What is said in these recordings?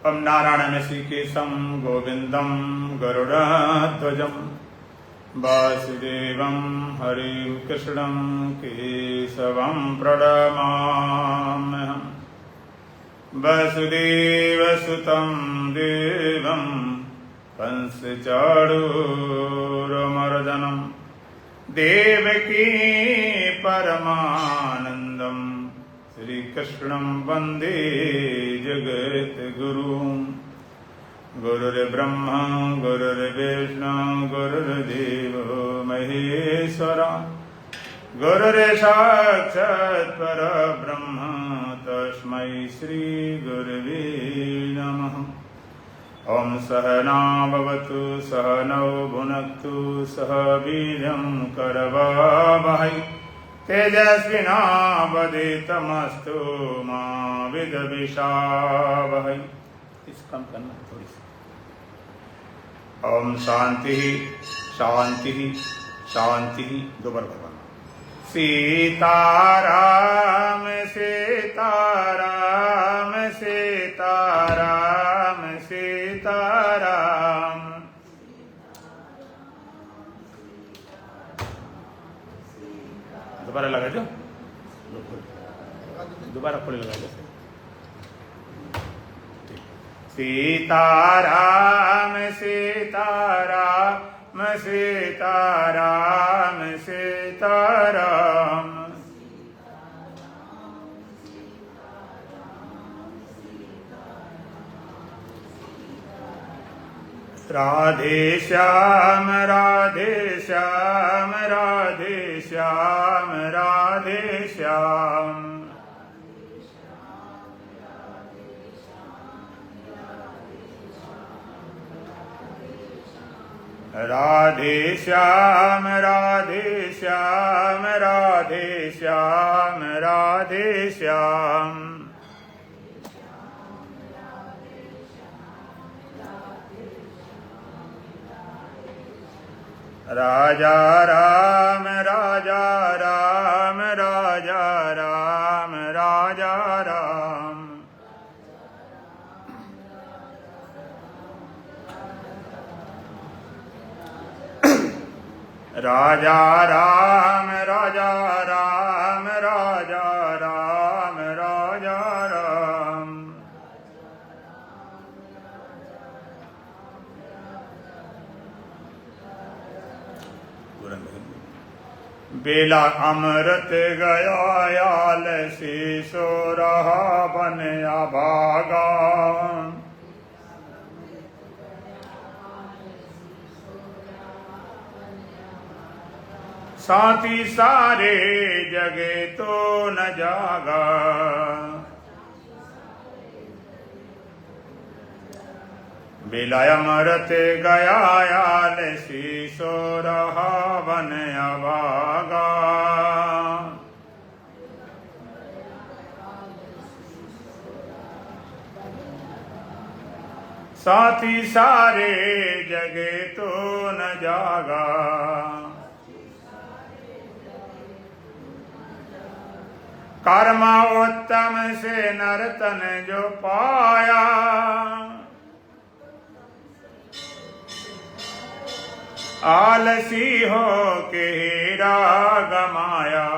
ओम नारायणं ऋषिकेशं गोविंदं गरुड़ध्वजं वासुदेवं हरिं कृष्णं केशवं प्रणमाम्यहम्। वसुदेवसुतं देवं कंसचाणूरमर्दनं देवकी परमानन्दं श्रीकृष्णं वन्दे जगद्गुरुं। गुरुर्ब्रह्मा गुरुर्विष्णु गुरुर्देवो महेश्वरा गुरुर्साक्षात् परब्रह्म तस्मै श्रीगुरवे नमः। ओम सहना भवतु सहनौ भुनक्तु सह वीर्यं करवावहै तेजस्विनावधीतमस्तु मा विद्विषावहै। इस कम करना थोड़ी सी। ओम शांति शांति शांति। दोबारा भगवान सीताराम सीताराम सीताराम सीताराम। दोबारा लगा दो, दोबारा खोले लगा दो। सीताराम सीताराम सीताराम सीताराम। राधे श्याम राधे श्याम राधे श्याम राधे श्याम। राधे श्याम राधे श्याम राधे श्याम राधे श्याम। राजा राम राजा राम राजा राम राजा राम। राजा राम राजा राम राजा राम राजा राम। बेला अमृत गया याल शीशो रहा बन अभागा। साथी सारे जगे तो न जागा। बेला अमृत गया याल शीशो रहा बन अभागा। साथी सारे जगे तो न जागा। कर्म उत्तम से नर्तन जो पाया। आलसी हो के हीरा गमाया।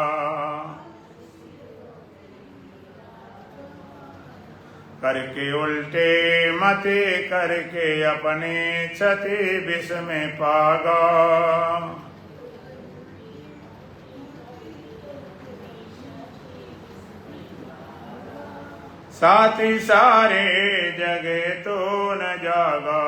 करके उल्टे मते करके अपने क्षति विष में पागा। साथी सारे जगे तो न जागा।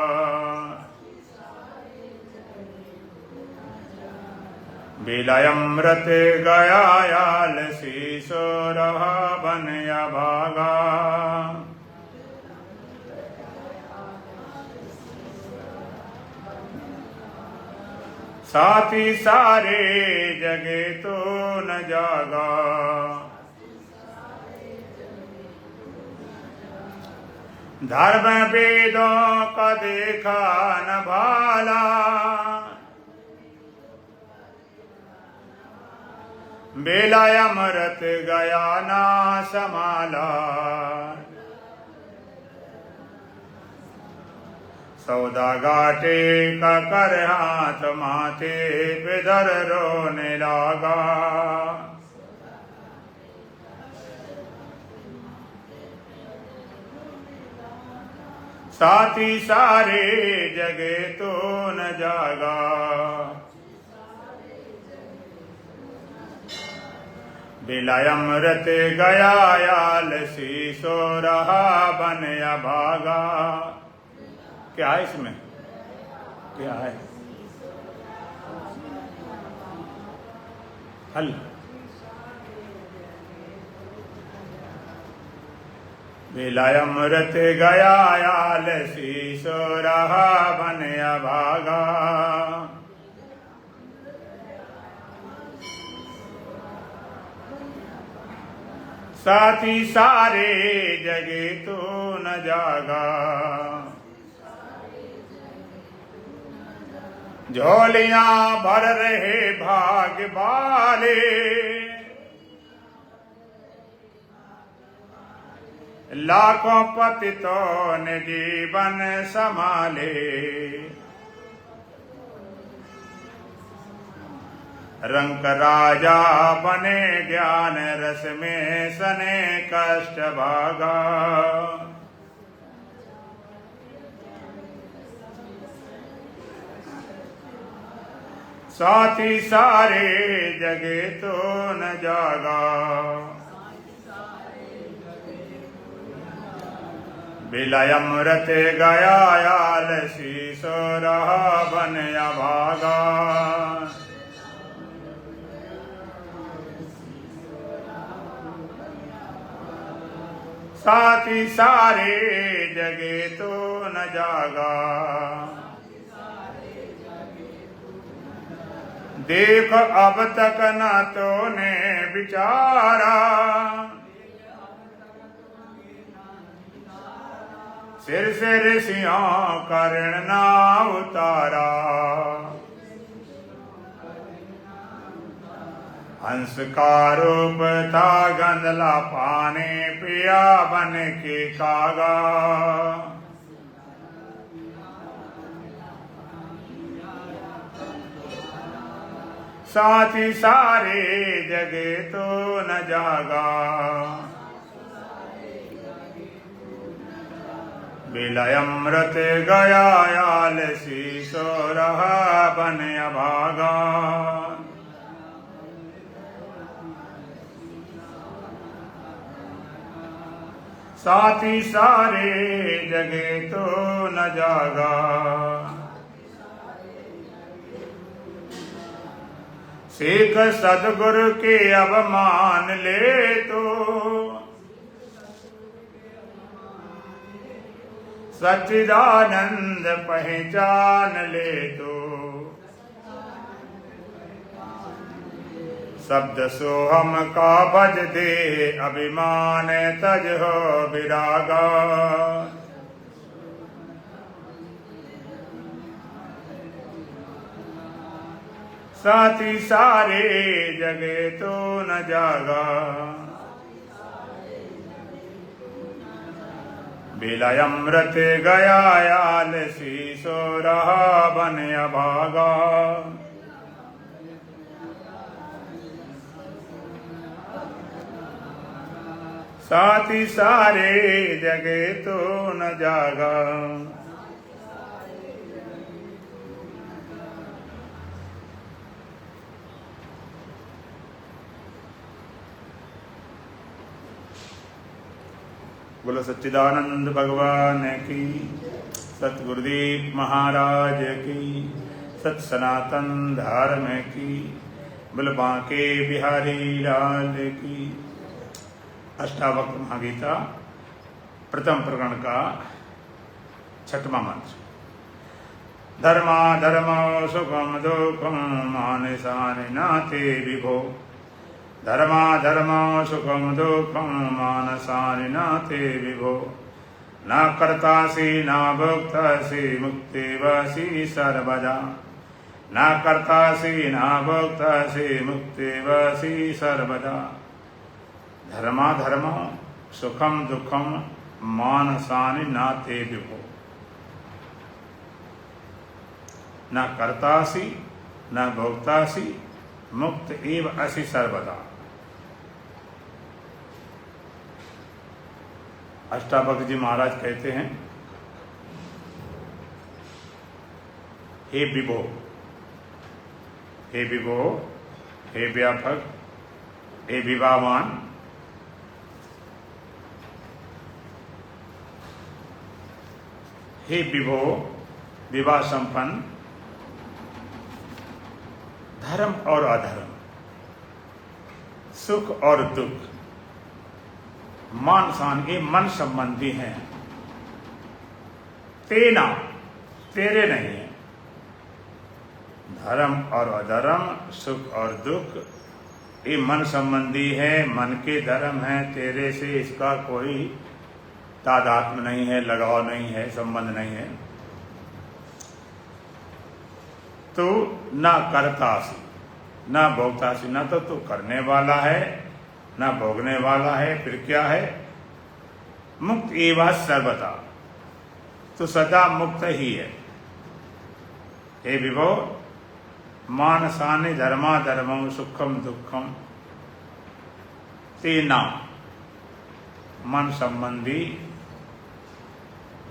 बेला अमृत गया याल शीशो रहा बन अभागा। साथी सारे जगे तो न जागा। धर्म वेदों का देखा न भाला। बेला अमृत गया ना समाला। सौदा गाटे का कर हाथ माथे पे धर रोने लगा। साथी सारे जगे तो न जागा। बिलाय अमृत गया आलसी सो रहा बन अभागा। क्या है इसमें, क्या है हल? बिलाय अमृत गया आलसी सो रहा बन अभागा। साथी सारे जगे तो न जागा। झोलियां भर रहे भाग्य वाले, लाखों पतितों ने जीवन संभाले। रंक राजा बने ज्ञान रस में सने कष्ट भागा। साथी सारे जगे तो न जागा। बिलाय अमृत गया आलसी सो रहा बन अभागा। साथी सारे जगे तो न जागा। देख अब तक न तो ने विचारा, सिर से ऋषियों का ऋण ना उतारा। हंस का रूप था गंधला पानी पिया बन के कागा। साथी सारे जगे तो न जागा। बिलाय अमृत गया आलसी सो रहा बन अभागा। साथी सारे जगे तो न जागा। सीख सदगुरु के अब मान ले तो, सच्चिदानंद पहचान ले तो। शब्द सोहम का भज दे अभिमान तज हो विरागा। साथी सारे जगे तो न जागा। बिलाय अमृत गया आलसी सो रहा बन अभागा। साथी सारे जगे तो न जागा। बोलो सच्चिदानंद भगवान की, सतगुरुदेव महाराज की, सत सनातन धर्म की, बोलो बांके बिहारी लाल की। अष्टावक्र महागीता प्रथम प्रकरण का 6वां मंत्र। धर्मा धर्मो सुखम दुखम मानसानि नाते विभो। धर्मा धर्मो सुखम दुखम मानसानि नाते विभो। न कर्तासि न भोक्तासि मुक्तिवसि सर्वदा। न कर्तासि न भोक्तासि मुक्तिवसि सर्वदा। धर्मा धर्मो सुखम दुखम मानसानि नाते विभो। न कर्तासि न भोक्तासि मुक्त एव असि सर्वदा। अष्टावक्र जी महाराज कहते हैं, हे विभो, हे विभो, हे व्यापक, हे विवाहवान, हे विभो विवाह संपन्न, धर्म और अधर्म, सुख और दुख, मान सान ये मन संबंधी हैं। तेना तेरे नहीं है। धर्म और अधर्म, सुख और दुख ये मन संबंधी है, मन के धर्म है। तेरे से इसका कोई तादात्म्य नहीं है, लगाव नहीं है, संबंध नहीं है। तू न करतासी न भोगतासी, न तो तू करने वाला है न भोगने वाला है, फिर क्या है? मुक्त एवं सर्वदा, तो सदा मुक्त ही है। हे विभो, मानसानि धर्मा धर्मम सुखम दुखम तेना, मन संबंधी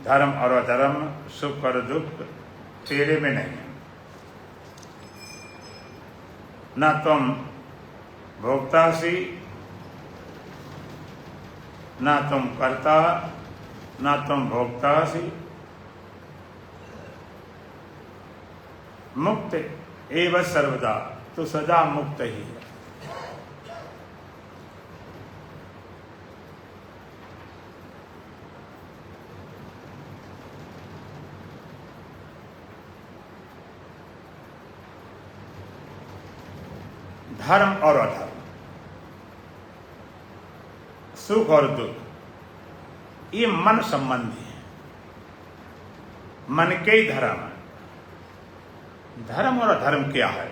धर्म और अधर्म, सुख और दुख तेरे में नहीं है। न तुम भोक्तासी न तुम कर्ता न तुम भोक्तासी, मुक्त एवं सर्वदा, तो सदा मुक्त ही है। धर्म और अधर्म, सुख और दुख ये मन संबंधी है, मन के ही धर्म है। धर्म और अधर्म क्या है?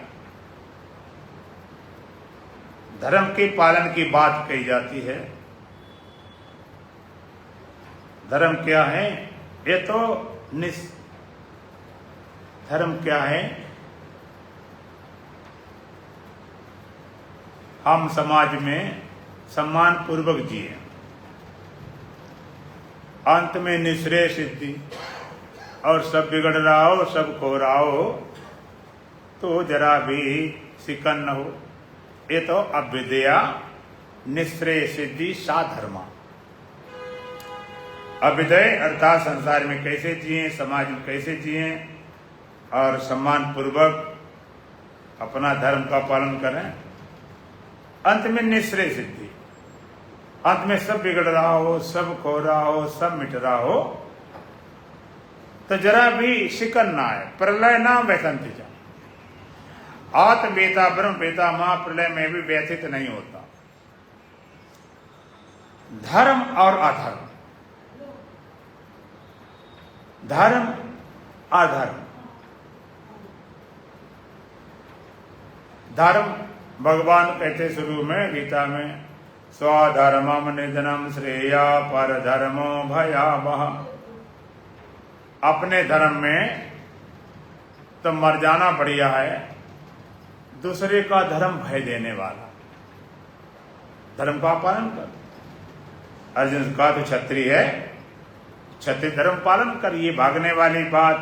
धर्म के पालन की बात कही जाती है। धर्म क्या है? ये तो धर्म क्या है? हम समाज में सम्मान पूर्वक जिए, अंत में निश्रेय सिद्धि, और सब बिगड़ रहा हो, सब खो रहा हो तो जरा भी सिकन न हो। ये तो अविद्या निश्रेय सिद्धि साधर्मा। अविद्य अर्थात संसार में कैसे जिए, समाज में कैसे जिए और सम्मान पूर्वक अपना धर्म का पालन करें। अंत में निश्रेय सिद्धि, अंत में सब बिगड़ रहा हो, सब खो रहा हो, सब मिट रहा हो तो जरा भी शिकन ना आए। प्रलय ना व्यथंति जा, आत्मवेता ब्रह्म वेता मां प्रलय में भी व्यथित नहीं होता। धर्म और अधर्म, धर्म अधर्म, धर्म भगवान कहते शुरू में गीता में, स्वधर्मम निधनम श्रेया पर धर्मो भयावह। अपने धर्म में तो मर जाना बढ़िया है, दूसरे का धर्म भय देने वाला। धर्म का पालन कर। अर्जुन का तो क्षत्रिय है, क्षत्रिय धर्म पालन कर। ये भागने वाली बात,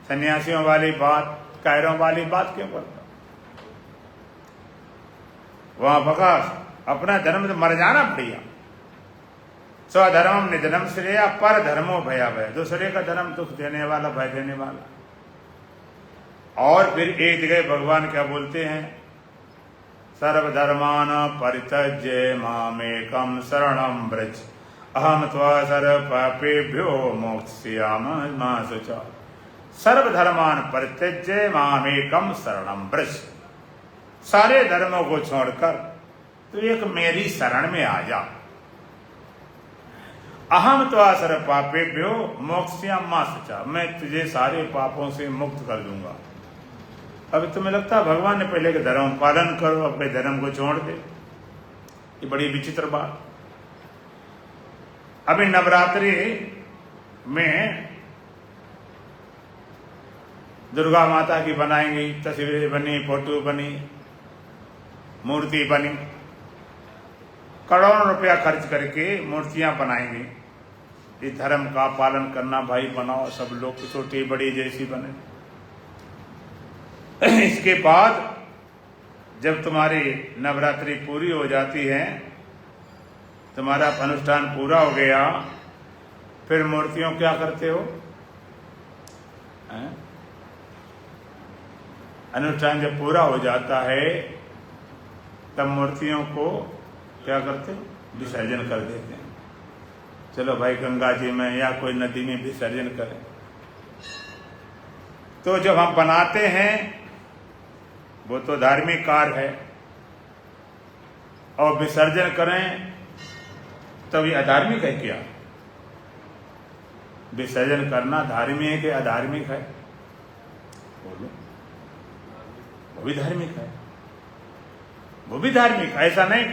सन्यासियों वाली बात, कायरों वाली बात क्यों करता? वहां भगा अपना धर्म तो मर जाना बढ़िया। स्वधर्मम निधनम श्रेया पर धर्मो भयावह, दूसरे का धर्म दुख देने वाला, भय देने वाला। और फिर एक जगह भगवान क्या बोलते हैं? सर्वधर्मान परित्यज्य मामेकम शरणम व्रज अहम त्वा सर्व पापेभ्यो मोक्ष्यामि मा शुचा। सर्वधर्मान परित्यज्य मामेकम शरणम व्रज, सारे धर्मों को छोड़कर तो एक मेरी शरण में आ जा। अहम त्वा सर्व पापेभ्यो मोक्ष्यामि मा शुचा, मैं तुझे सारे पापों से मुक्त कर दूंगा। अभी तुम्हें लगता है भगवान ने पहले के धर्म पालन करो, अपने धर्म को छोड़ दे? ये बड़ी विचित्र बात। अभी नवरात्रि में दुर्गा माता की बनाएंगी, तस्वीरें बनी, फोटो बनी, मूर्ति बनी, करोड़ों रुपया खर्च करके मूर्तियां बनाएंगी। इस धर्म का पालन करना भाई, बनाओ सब लोग, छोटी बड़ी जैसी बने। इसके बाद जब तुम्हारी नवरात्रि पूरी हो जाती है, तुम्हारा अनुष्ठान पूरा हो गया, फिर मूर्तियों क्या करते हो? अनुष्ठान जब पूरा हो जाता है तब मूर्तियों को क्या करते हो? विसर्जन कर देते हैं। चलो भाई गंगा जी में या कोई नदी में विसर्जन करें। तो जब हम बनाते हैं वो तो धार्मिक कार्य है, और विसर्जन करें तब ये अधार्मिक है क्या? विसर्जन करना धार्मिक है कि अधार्मिक है? बोलो। वो भी धार्मिक है, वो भी धार्मिक। ऐसा नहीं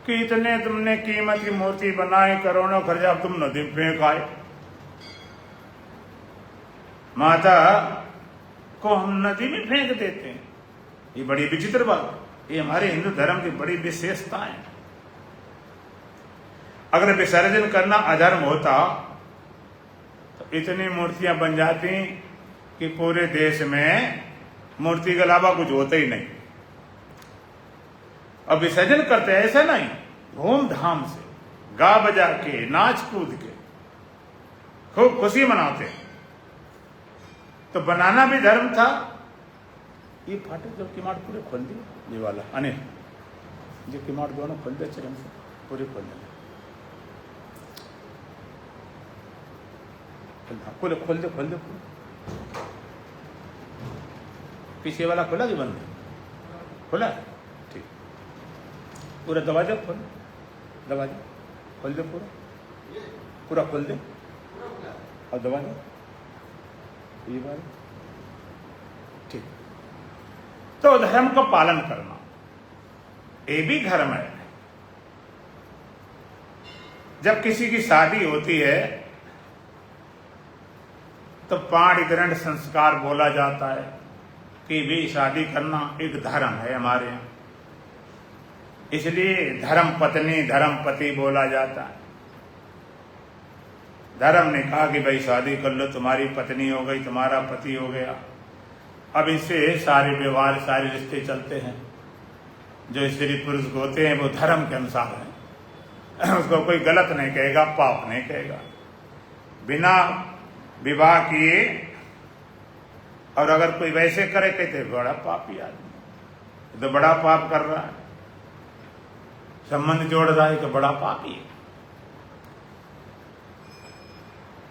कि इतने तुमने कीमत की मूर्ति बनाई, करोड़ों खर्चा, तुम नदी में फेंक आए। माता को हम नदी में फेंक देते हैं, ये बड़ी विचित्र बात। ये हमारे हिंदू धर्म की बड़ी विशेषता है। अगर विसर्जन करना अधर्म होता तो इतनी मूर्तियां बन जाती कि पूरे देश में मूर्ति के अलावा कुछ होता ही नहीं। अब विसर्जन करते ऐसा नहीं, धूमधाम से गा बजा के, नाच कूद के, खूब खुशी मनाते। तो बनाना भी धर्म था। ये फाटक जब किमाड़ पूरे खोल दिए, ये वाला अनिल जो किमाड़ दोनों खोल दे, चरण से पूरे खोल दे, खोल दे, खोल दे पूरा। पीछे वाला खोला कि बंद? खोला, ठीक। पूरा दबा दे, खोल, दबा दे, खोल दे पूरा, पूरा खोल दे और दबा दे, ये बात ठीक। तो धर्म का पालन करना ये भी धर्म है। जब किसी की शादी होती है तो 5 ग्रंथ संस्कार बोला जाता है कि भी शादी करना एक धर्म है हमारे यहाँ, इसलिए धर्म पत्नी धर्म पति बोला जाता है। धर्म ने कहा कि भाई शादी कर लो, तुम्हारी पत्नी हो गई, तुम्हारा पति हो गया। अब इससे सारे व्यवहार, सारे रिश्ते चलते हैं। जो स्त्री पुरुष होते हैं वो धर्म के अनुसार है, उसको कोई गलत नहीं कहेगा, पाप नहीं कहेगा। बिना विवाह किए और अगर कोई वैसे करे कहते बड़ा पापी आदमी, तो बड़ा पाप कर रहा है, संबंध जोड़ रहा है तो बड़ा पापी है।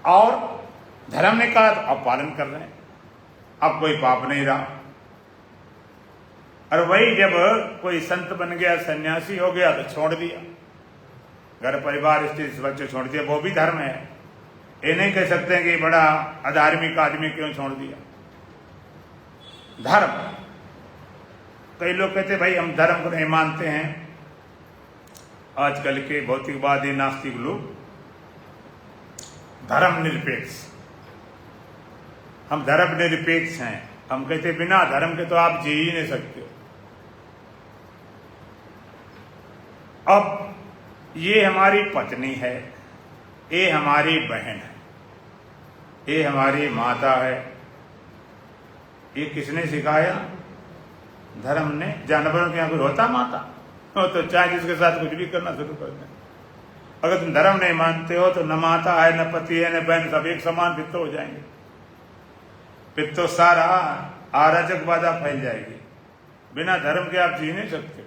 और धर्म ने कहा तो अब पालन कर रहे हैं, अब कोई पाप नहीं रहा। और वही जब कोई संत बन गया, सन्यासी हो गया तो छोड़ दिया, घर परिवार स्त्री बच्चे छोड़ दिया, वो भी धर्म है। ये नहीं कह सकते कि बड़ा अधार्मिक आदमी क्यों छोड़ दिया। धर्म, कई लोग कहते भाई हम धर्म को नहीं मानते हैं। आजकल के भौतिकवादी नास्तिक लोग धर्म निरपेक्ष, हम धर्म निरपेक्ष हैं। हम कहते बिना धर्म के तो आप जी ही नहीं सकते हो। अब ये हमारी पत्नी है, ये हमारी बहन है, ये हमारी माता है। ये किसने सिखाया? धर्म ने। जानवरों के यहाँ कुछ होता माता? तो चाहे जिसके साथ कुछ भी करना शुरू कर दें। अगर तुम धर्म नहीं मानते हो तो न माता है, न पति है, न बहन, सब एक समान फिर तो हो जाएंगे। फिर तो सारा अराजकवादा फैल जाएगी। बिना धर्म के आप जी नहीं सकते।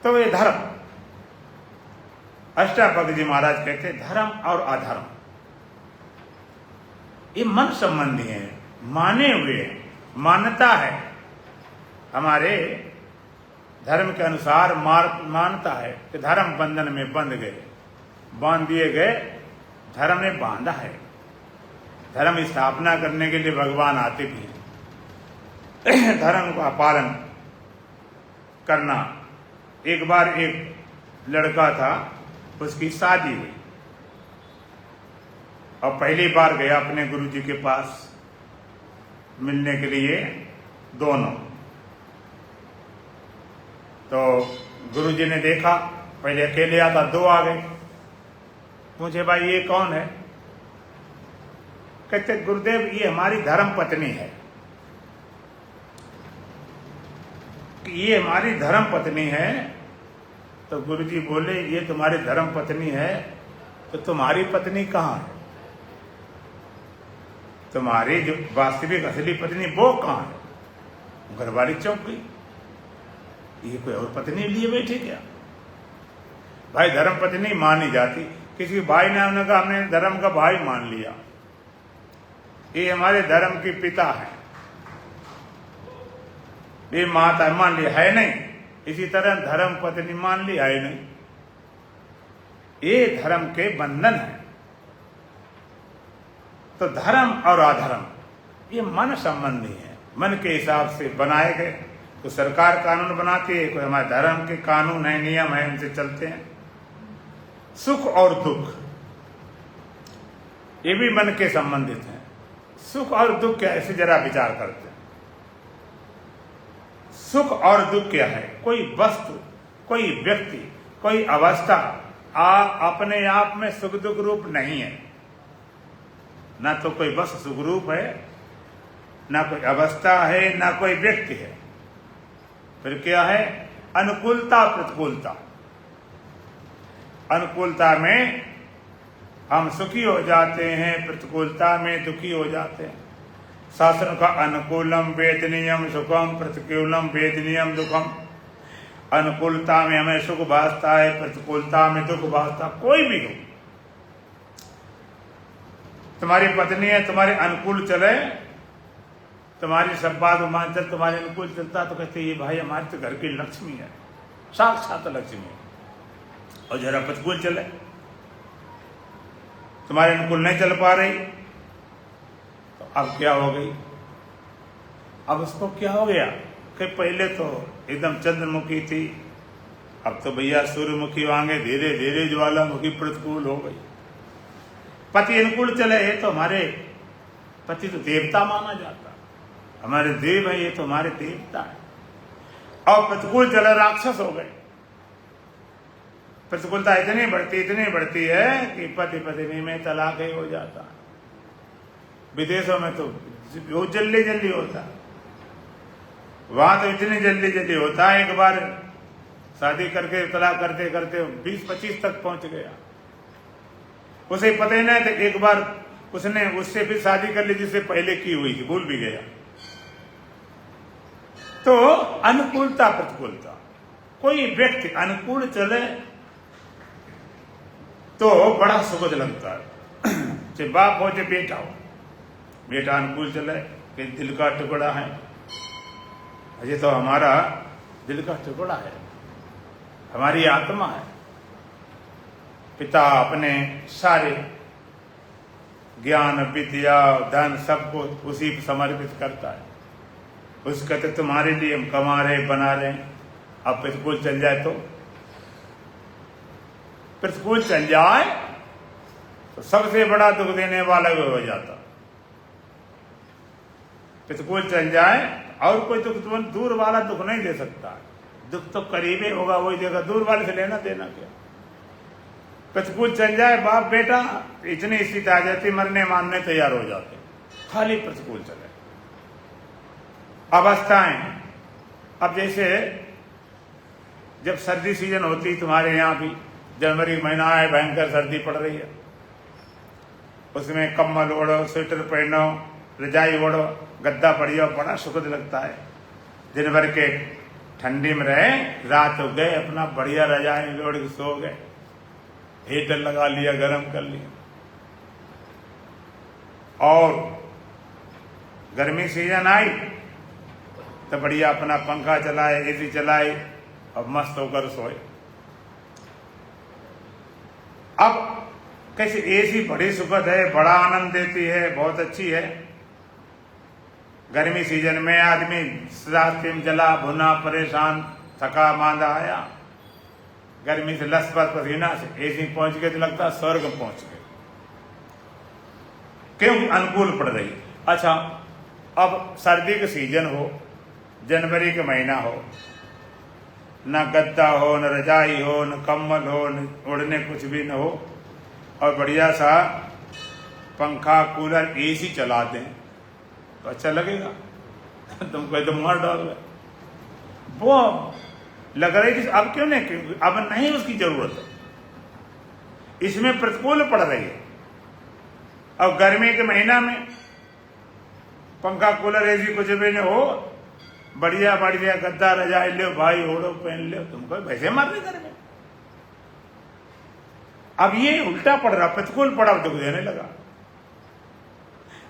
तो ये धर्म, अष्टावक्र जी महाराज कहते धर्म और अधर्म ये मन संबंधी है, माने हुए हैं, मान्यता है। हमारे धर्म के अनुसार मानता है कि धर्म बंधन में बंध गए, बांध दिए गए, धर्म ने बांधा है। धर्म स्थापना करने के लिए भगवान आते भी हैं। धर्म का पालन करना। एक बार एक लड़का था, उसकी शादी हुई और पहली बार गया अपने गुरुजी के पास। मिलने के लिए दोनों। तो गुरुजी ने देखा, पहले अकेले आता, दो आ गए। पूछे भाई ये कौन है? कहते गुरुदेव ये हमारी धर्म पत्नी है। ये हमारी धर्म पत्नी है। तो गुरुजी बोले ये तुम्हारी धर्म पत्नी है तो तुम्हारी पत्नी कहाँ है? तुम्हारी जो वास्तविक असली पत्नी वो कहाँ है? घरवाली चौंक गई, ये कोई और पत्नी लिए बैठे क्या? भाई धर्म पत्नी मानी जाती। किसी भाई ने हमने कहा हमने धर्म का भाई मान लिया, ये हमारे धर्म के पिता है, ये माता मान लिया है नहीं। इसी तरह धर्म पत्नी मान लिया है नहीं। ये धर्म के बंधन है। तो धर्म और अधर्म ये मन संबंधी है, मन के हिसाब से बनाए गए। तो सरकार कानून बनाती है, कोई हमारे धर्म के कानून है, नियम है, उनसे चलते हैं। सुख और दुख ये भी मन के संबंधित हैं। सुख और दुख क्या है, इसे जरा विचार करते हैं। सुख और दुख क्या है? कोई वस्तु, कोई व्यक्ति, कोई अवस्था अपने आप में सुख दुख रूप नहीं है। ना तो कोई वस्तु सुख रूप है, ना कोई अवस्था है, ना कोई व्यक्ति है। फिर क्या है? अनुकूलता प्रतिकूलता। अनुकूलता में हम सुखी हो जाते हैं, प्रतिकूलता में दुखी हो जाते हैं। शास्त्र का अनुकूलम वेदनीयम सुखम, प्रतिकूलम वेदनीयम दुखम। अनुकूलता में हमें सुख भासता है, प्रतिकूलता में दुख भासता। कोई भी हो, तुम्हारी पत्नी है, तुम्हारे अनुकूल चले, तुम्हारी सब बात मान चल, तुम्हारे अनुकूल चलता तो कहते ये भाई हमारे तो घर की लक्ष्मी है, साक्षात लक्ष्मी है। और जरा प्रतिकूल चले, तुम्हारे अनुकूल नहीं चल पा रही, तो अब क्या हो गई? अब उसको क्या हो गया कि पहले तो एकदम चंद्रमुखी थी, अब तो भैया सूर्यमुखी वांगे, धीरे धीरे ज्वालामुखी प्रतिकूल हो गई। पति अनुकूल चले, ये तो हमारे पति तो देवता माना जाता, हमारे देव है, ये तो हमारे देवता है। और प्रतिकूल चले, राक्षस हो गए। प्रतिकूलता इतनी बढ़ती है कि पति पत्नी में तलाक ही हो जाता। विदेशों में तो वो जल्दी जल्दी होता, वहां तो इतनी जल्दी जल्दी होता है। एक बार शादी करके तलाक करते करते 20-25 तक पहुंच गया। उसे पता ही नहीं था, एक बार उसने उससे भी शादी कर ली जिससे पहले की हुई थी, भूल भी गया। तो अनुकूलता प्रतिकूलता, कोई व्यक्ति अनुकूल चले तो बड़ा सुखद लगता है। चाहे बाप हो चाहे बेटा हो, बेटा अनुकूल चले कि दिल का टुकड़ा है, ये तो हमारा दिल का टुकड़ा है, हमारी आत्मा है। पिता अपने सारे ज्ञान विद्या धन सबको उसी पर समर्पित करता है। उसका तो तुम्हारे लिए हम कमा रहे बना रहे, अब प्रतिकूल चल जाए तो, प्रतिकूल चल जाए तो सबसे बड़ा दुख देने वाला वो हो जाता। प्रतिकूल चल जाए और कोई दुख दूर वाला दुख नहीं दे सकता। दुख तो करीबे होगा, वही देगा, दूर वाले से लेना देना क्या। प्रतिकूल चल जाए, बाप बेटा इतनी स्थिति आ जाती, मरने मारने तैयार हो जाते, खाली प्रतिकूल चले। अवस्थाएं, अब जैसे जब सर्दी सीजन होती तुम्हारे यहाँ भी, जनवरी महीना है, भयंकर सर्दी पड़ रही है, उसमें कम्बल ओढ़ो, स्वेटर पहनो, रजाई ओढ़ो, गद्दा पड़ जाओ, बड़ा सुखद लगता है। दिन भर के ठंडी में रहे, रात हो गए, अपना बढ़िया रजाई ओढ़ के सो गए, हीटर लगा लिया, गर्म कर लिया। और गर्मी सीजन आई तो बढ़िया अपना पंखा चलाए, एसी चलाए और मस्त होकर सोए। अब कैसे एसी बड़ी सुखद है, बड़ा आनंद देती है, बहुत अच्छी है। गर्मी सीजन में आदमी रास्ते में जला भुना परेशान थका मांदा आया, गर्मी से लसपस पसीना से एसी पहुंच गए तो लगता स्वर्ग में पहुंच गए, क्योंकि अनुकूल पड़ रही। अच्छा, अब सर्दी का सीजन हो, जनवरी का महीना हो, न गद्दा हो, न रजाई हो, न कम्बल हो, न ओढ़ने कुछ भी न हो, और बढ़िया सा पंखा कूलर एसी चला दें तो अच्छा लगेगा? तुमको एकदम मार डाल रहे वो लग रहा है कि अब क्यों नहीं, क्यों अब नहीं उसकी जरूरत है, इसमें प्रतिकूल पड़ रही है। अब गर्मी के महीना में पंखा कूलर एसी कुछ भी न हो, बढ़िया बढ़िया गद्दा रजाई लो भाई, ओढ़ो पहन लो, तुमको वैसे मर रहे घर में। अब ये उल्टा पड़ रहा, प्रतिकूल पड़ा, दुख देने लगा।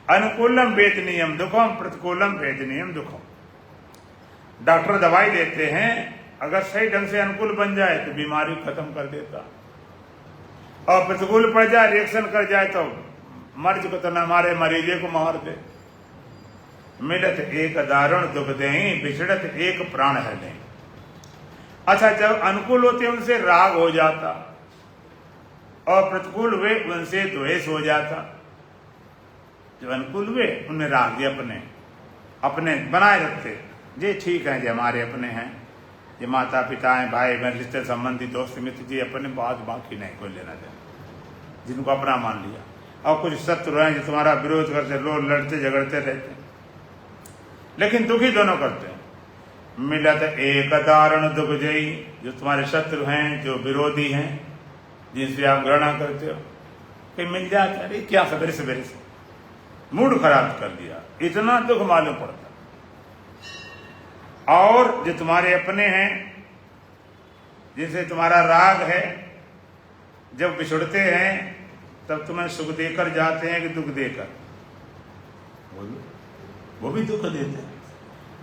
अनुकूलम वेदनीयम दुखम, प्रतिकूलम वेदनीयम दुखम। डॉक्टर दवाई देते हैं, अगर सही ढंग से अनुकूल बन जाए तो बीमारी खत्म कर देता, और प्रतिकूल पड़ जाए, रिएक्शन कर जाए तो मर्ज को तो न मारे, मरीजे को मार दे। मिलत एक दारुण दुख दें, बिछड़त एक प्राण है लें। अच्छा, जब अनुकूल होते उनसे राग हो जाता, और प्रतिकूल हुए उनसे द्वेष हो जाता। जो अनुकूल हुए उनमें राग, ये अपने बनाए रखते, ये ठीक है, जो हमारे अपने हैं, ये माता पिता हैं, भाई बहन, रिश्ते संबंधी, दोस्त मित्र, जी अपने, बात बाकी नहीं कोई लेना देना, जिनको अपना मान लिया। और कुछ शत्रु हैं जो तुम्हारा विरोध करते, लोग लड़ते झगड़ते रहते, लेकिन दुखी दोनों करते हैं। मिलत एक दारुण दुख जई, जो तुम्हारे शत्रु हैं, जो विरोधी हैं, जिनसे आप घृणा करते हो, कहीं मिल जाता, अरे क्या सवेरे सवेरे से मूड खराब कर दिया, इतना दुख मालूम पड़ता। और जो तुम्हारे अपने हैं, जिनसे तुम्हारा राग है, जब बिछुड़ते हैं तब तुम्हें सुख देकर जाते हैं कि दुख देकर? वो भी दुख देते हैं।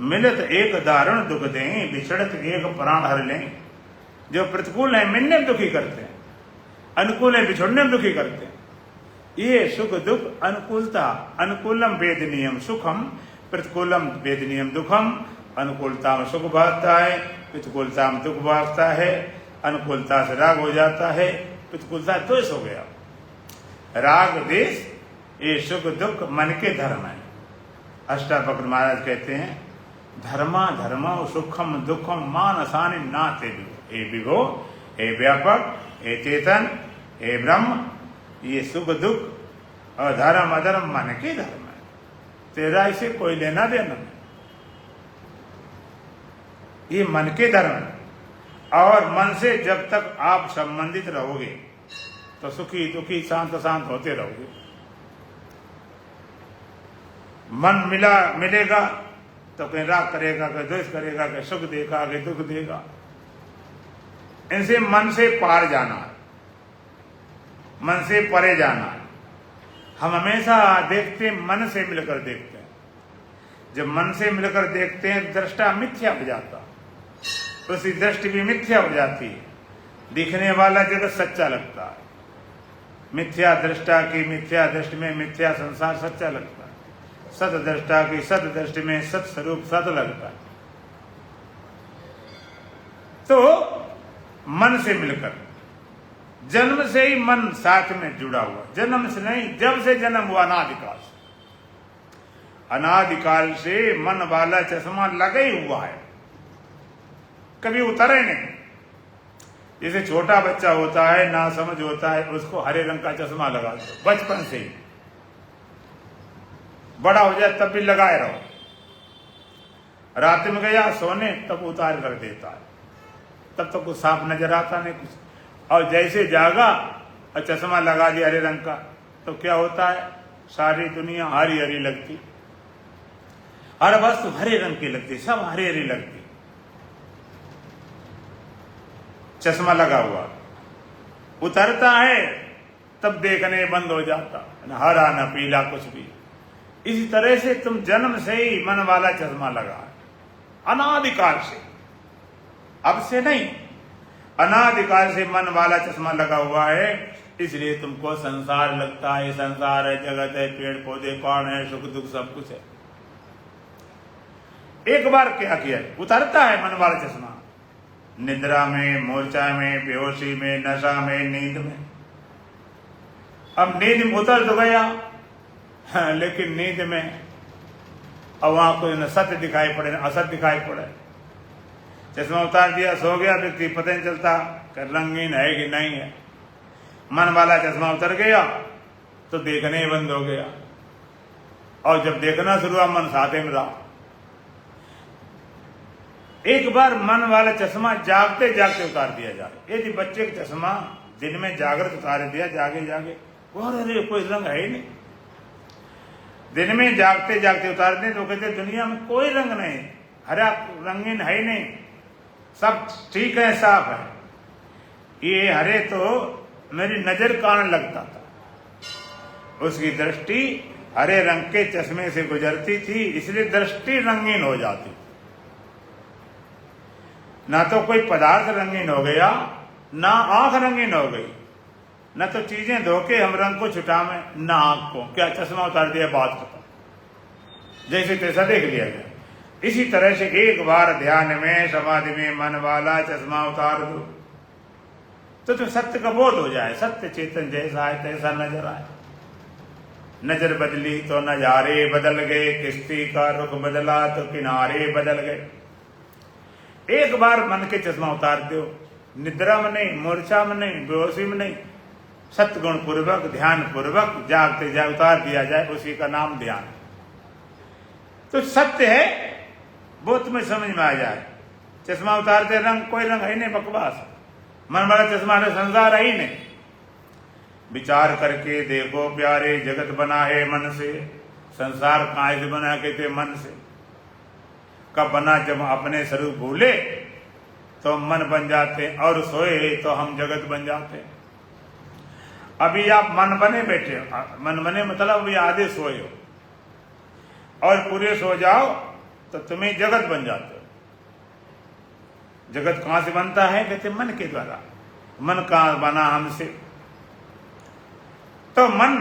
मिलत एक दारुण दुख दें, बिछड़त एक प्राण हर लें। जो प्रतिकूल है मिलने में दुखी करते हैं, अनुकूल है बिछुड़ने में दुखी करते हैं। ये सुख दुख अनुकूलता, अनुकूलम वेदनीयम सुखम, प्रतिकूलम वेदनीयम दुखम। अनुकूलता में सुख भागता है, प्रतिकूलता में दुख भागता है। अनुकूलता से राग हो जाता है, प्रतिकूलता द्वेष हो गया। राग द्वेष ये सुख दुख मन के धर्म है। अष्टावक्र महाराज कहते हैं, धर्मा धर्मा सुखम दुखम मानसानि नाते विभो। हे विभो, हे व्यापक, हे चेतन, हे ब्रह्म, ये सुख दुख और धर्म अधर्म मन के धर्म है, तेरा इसे कोई लेना देना नहीं, ये मन के धर्म है। और मन से जब तक आप संबंधित रहोगे तो सुखी दुखी शांत शांत होते रहोगे। मन मिलेगा तो कहीं राग करेगा, कहीं द्वेष करेगा, कहीं सुख देगा, कहीं दुख देगा। इनसे मन से पार जाना है, मन से परे जाना है। हम हमेशा देखते मन से मिलकर देखते हैं। जब मन से मिलकर देखते हैं, दृष्टा मिथ्या हो जाता, उसकी दृष्टि भी मिथ्या हो जाती है। दिखने वाला जगत सच्चा लगता है, मिथ्या दृष्टा की मिथ्या दृष्टि में मिथ्या संसार सच्चा लगता है, सत दृष्टा की सत दृष्टि में सत स्वरूप सत लगता है। तो मन से मिलकर, जन्म से ही मन साथ में जुड़ा हुआ, जन्म से नहीं, जब से जन्म हुआ अनादिकाल से, अनादिकाल से मन वाला चश्मा लगा ही हुआ है, कभी उतरे नहीं। जैसे छोटा बच्चा होता है, ना समझ होता है, उसको हरे रंग का चश्मा लगा दो बचपन से ही, बड़ा हो जाए तब भी लगाए रहो। रात में गया सोने तब उतार कर देता है, तब तो कुछ साफ नजर आता नहीं कुछ। और जैसे जागा और चश्मा लगा दिया हरे रंग का, तो क्या होता है, सारी दुनिया हरी हरी लगती, हर वस्तु हरे रंग की लगती, सब हरी हरी लगती। चश्मा लगा हुआ उतरता है तब देखने बंद हो जाता, न हरा न पीला कुछ भी। इसी तरह से तुम जन्म से ही मन वाला चश्मा लगा, अनादिकाल से, अब से नहीं, अनादिकाल से मन वाला चश्मा लगा हुआ है। इसलिए तुमको संसार लगता है, संसार है, जगत है, पेड़ पौधे, कौन है, सुख दुख सब कुछ है। एक बार क्या किया, उतरता है मन वाला चश्मा, निद्रा में, मूर्छा में, बेहोशी में, नशा में, नींद में। अब नींद में उतर तो गया, हाँ, लेकिन नींद में और वहां कोई न सत्य दिखाई पड़े न असत्य दिखाई पड़े। चश्मा उतार दिया, सो गया व्यक्ति, पता नहीं चलता कि रंगीन है कि नहीं है। मन वाला चश्मा उतर गया तो देखने ही बंद हो गया, और जब देखना शुरू हुआ मन साथे में रहा। एक बार मन वाला चश्मा जागते जागते उतार दिया जाए। यदि बच्चे का चश्मा दिन में जागृत उतार दिया, जागे जागे, और अरे कोई रंग है ही नहीं, दिन में जागते जागते उतार दें तो कहते दुनिया में कोई रंग नहीं, हरा रंगीन है ही नहीं, सब ठीक है, साफ है। ये हरे तो मेरी नजर कान लगता था, उसकी दृष्टि हरे रंग के चश्मे से गुजरती थी, इसलिए दृष्टि रंगीन हो जाती। ना तो कोई पदार्थ रंगीन हो गया, ना आंख रंगीन हो गई, न तो चीजें धोके हम रंग को छुटावे, ना आंख को। क्या चश्मा उतार दिया, बात खत्म, जैसे तैसा देख लिया गया। इसी तरह से एक बार ध्यान में समाधि में मन वाला चश्मा उतार दो तो सत्य का बोध हो जाए। सत्य चेतन जैसा है तैसा नजर आए। नजर बदली तो नजारे बदल गए, किश्ती का रुख बदला तो किनारे बदल गए। एक बार मन के चश्मा उतार दो, निद्रा में नहीं, मूर्छा में नहीं, बेहोशी में नहीं, सत्गुण पूर्वक ध्यान पूर्वक जागते जाग उतार दिया जाए, उसी का नाम ध्यान। तो सत्य है वो तुम्हें समझ में आ जाए। चश्मा उतारते रंग, कोई रंग है नहीं, बकवास। मन वाला चश्मा है, संसार है ही नहीं। विचार करके देखो प्यारे, जगत बना है मन से, संसार कहाँ से बना, कहते मन से। कब बना, जब अपने स्वरूप भूले तो मन बन जाते, और सोए तो हम जगत बन जाते। अभी आप मन बने बैठे हो, मन बने मतलब अभी आधे सोए हो, और पूरे सो जाओ तो तुम्हें जगत बन जाते हो। जगत कहां से बनता है, कहते मन के द्वारा। मन कहां बना, हमसे। तो मन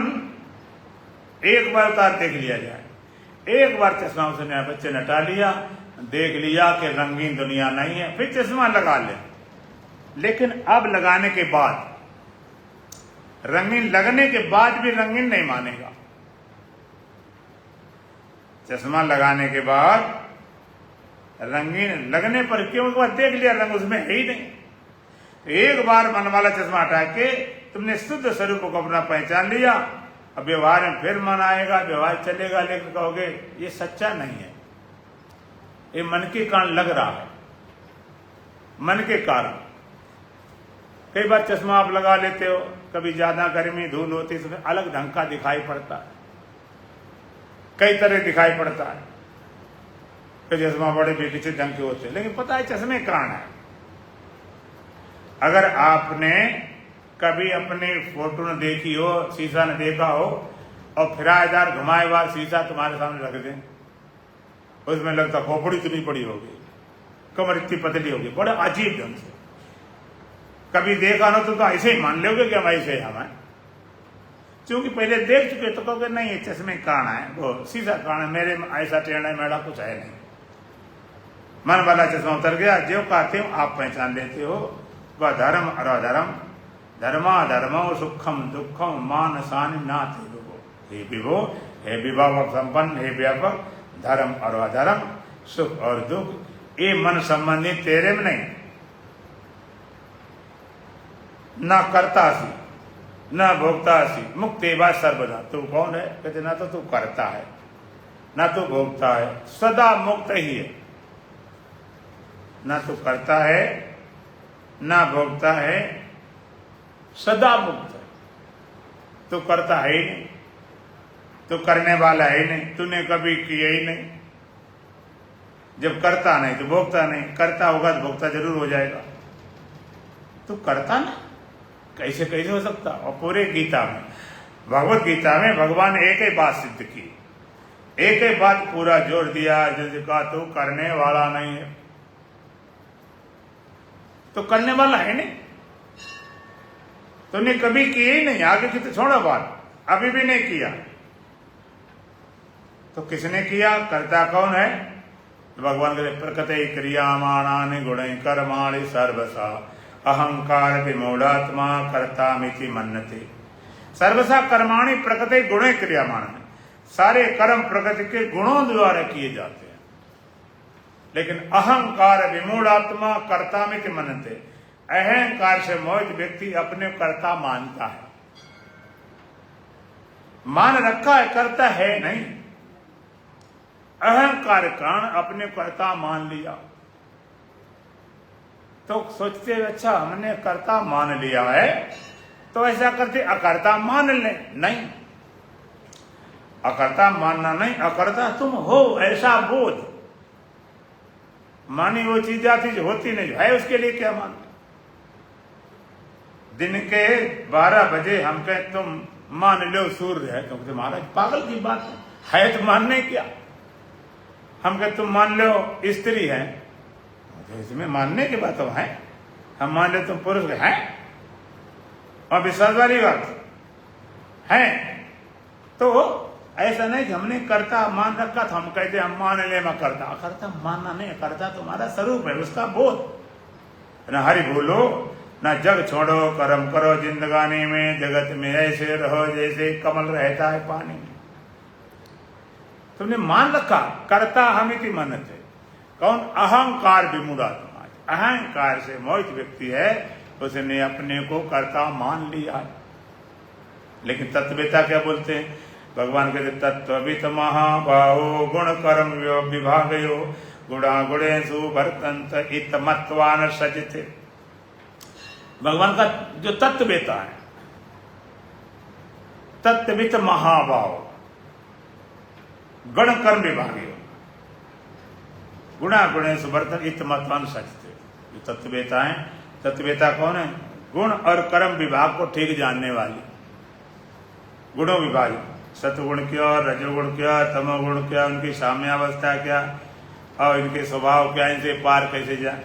एक बार उतार देख लिया जाए, एक बार चश्मा उसने बच्चे ने हटा लिया, देख लिया कि रंगीन दुनिया नहीं है, फिर चश्मा लगा ले। लेकिन अब लगाने के बाद, रंगीन लगने के बाद भी रंगीन नहीं मानेगा। चश्मा लगाने के बाद रंगीन लगने पर, क्यों, एक बार देख लिया रंग उसमें है ही नहीं। एक बार मन वाला चश्मा हटा के तुमने शुद्ध स्वरूप को अपना पहचान लिया, अब व्यवहार में फिर मन आएगा, व्यवहार चलेगा, लेकिन कहोगे ये सच्चा नहीं है, ये मन के कारण लग रहा है, मन के कारण। कई बार चश्मा आप लगा लेते हो, कभी ज्यादा गर्मी धूल होती है तो अलग ढंग का दिखाई पड़ता है, कई तरह दिखाई पड़ता है। कि चश्मा बड़े विचित्र ढंग के होते हैं, लेकिन पता है चश्मे कारण है। अगर आपने कभी अपनी फोटो न देखी हो, शीशा न देखा हो, और फिराएदार घुमाए हुआ शीशा तुम्हारे सामने रख दें, उसमें लगता खोपड़ी इतनी बड़ी होगी, कमर इतनी पतली होगी, बड़े अजीब ढंग से। कभी देखा ना तो ऐसे ही मान लोगे कि हम ऐसे हैं, क्योंकि पहले देख चुके तो कहोगे नहीं ये चश्मे कारण है, वो शीशा कारण है, मेरे में ऐसा टेढ़ा मेढ़ा कुछ है नहीं। मन वाला चश्मा उतर गया, जो कहते हो आप पहचान लेते हो, वह धर्म और अधर्म, धर्माधर्मो सुखम दुखम मान सानि नाथ हे विभो, हे विभव संपन्न, हे व्यापक, धर्म और अधर्म, सुख और दुख, ये मन संबंधी तेरे में नहीं। ना करता सी न भोगता सी, मुक्त एवं सर्वदा। तू कौन है, कहते ना तो तू करता है ना तू भोगता है, सदा मुक्त ही है। ना तू करता है ना भोगता है, सदा मुक्त है। तू करता है ही नहीं, तू करने वाला है ही नहीं, तूने कभी किया ही नहीं। जब करता नहीं तो भोगता नहीं, करता होगा तो भोगता जरूर हो जाएगा। तू करता ना, कैसे कैसे हो सकता। और पूरे गीता में, भगवत गीता में भगवान ने एक ही बात सिद्ध की, एक ही बात पूरा जोर दिया, जैसे कहा तू करने वाला नहीं है। तो करने वाला है नहीं, तूने कभी किया ही नहीं, आगे की तो छोड़ो बात, अभी भी नहीं किया। तो किसने किया, करता कौन है। तो भगवान कहते प्रकृति क्रियामाणानि गुणैः कर्माणि सर्वसा अहंकार विमूढ़ात्मा कर्ता मिति मन्यते। सर्वसा कर्माणि प्रकृति गुणे क्रियामाण। सारे कर्म प्रकृति के गुणों द्वारा किए जाते हैं। लेकिन अहंकार विमूढ़ात्मा कर्तामिति मनते, अहंकार से मोहित व्यक्ति अपने कर्ता मानता है, मान रखा है, करता है नहीं। अहंकार कारण अपने कर्ता मान लिया तो सोचते अच्छा हमने कर्ता मान लिया है तो ऐसा करते अकर्ता मान ले, नहीं, अकर्ता मानना नहीं, अकर्ता तुम हो ऐसा बोध। मानी वो चीज आती जो होती नहीं है, उसके लिए क्या मान। दिन के 12 बजे हम कहे तुम मान लो सूर्य है, तो महाराज पागल की बात है तो मानने क्या। हम कहे तुम मान लो स्त्री है, तो इसमें मानने की बात है। हम मान ले तुम पुरुष हैं, और विश्वास वाली बात है। तो ऐसा नहीं कि हमने कर्ता मान रखा था, हम कहते हम मान ले मैं कर्ता। कर्ता मानना नहीं, कर्ता तुम्हारा स्वरूप है, उसका बोध। न हरि बोलो न जग छोड़ो, कर्म करो जिंदगानी में, जगत में ऐसे रहो जैसे कमल रहता है पानी में। तुमने मान रखा कर्ता हमिति मनते। कौन? अहंकार विमूढ़ात्मा, अहंकार से मोहित व्यक्ति है, उसने अपने को कर्ता मान लिया। लेकिन तत्ववेता क्या बोलते हैं? भगवान कहते तत्ववित महाबाहो गुण कर्म विभागयो गुणा गुणेषु वर्तन्त इतमत्वान सजते। भगवान का जो तत्ववेता है, तत्ववित महाबाहो गुण कर्म विभागयो गुणा गुणेषु वर्तन्त इतमत्वान सजते। जो तत्ववेता है, तत्ववेता कौन है? गुण और कर्म विभाग को ठीक जानने वाली। गुणों विभाग, सतगुण क्या, रजोगुण क्या, तमोगुण क्या, उनकी साम्यावस्था क्या और इनके स्वभाव क्या, इनसे पार कैसे जाए।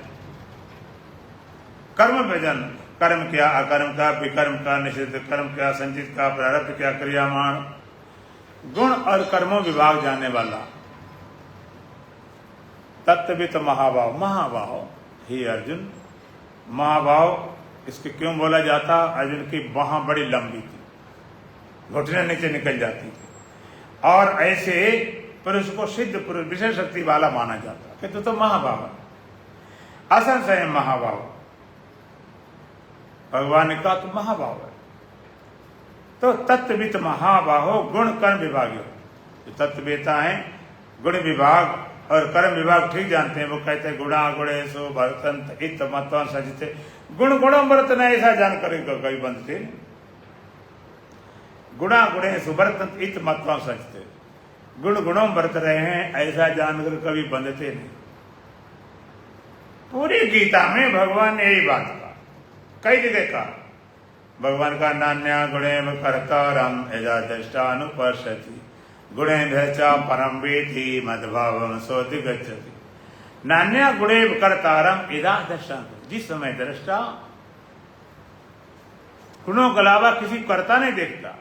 कर्म भजन, कर्म क्या, अकर्म का, विकर्म का, निषिद्ध कर्म क्या, संचित का, प्रारब्ध क्या, क्रियामाण। गुण और कर्मों विभाग जानने वाला तत्ववित महाभाव। महाभाव ही अर्जुन, महाभाव इसके क्यों बोला जाता? अर्जुन की बाह बड़ी लंबी थी, घुटने नीचे निकल जाती थी, और ऐसे पुरुष को सिद्ध पुरुष विशेष शक्ति वाला माना जाता। कि तो महाभाव है, असंशय महाभाव। भगवान ने कहा तो महाभाव है। तो तत्ववित महाबाहो गुण कर्म विभाग। जो तत्ववेता है, गुण विभाग और कर्म विभाग ठीक जानते हैं। वो कहते हैं गुणा गुणेषु वर्तन्त इतमत्वान सजते। गुण गुणों वर्तन ऐसा जानकर कभी बनते। गुणा गुणेषु वर्तन्त इतमत्वान सजते। गुण गुणों बरत रहे हैं ऐसा जानकर कभी बंधते नहीं। पूरी गीता में भगवान ने यही बात कहा, कई जगह कहा। भगवान का नान्या गुणे कर्तारम यदा दृष्टानुपश्यति गुणेभ्यश्च परम वेति मद्भावम सोऽधिगच्छति। नान्या गुणे कर्तारम यदा दृष्टानुपश्यति, जिस समय दृष्टा गुणों के अलावा किसी कर्ता नहीं देखता,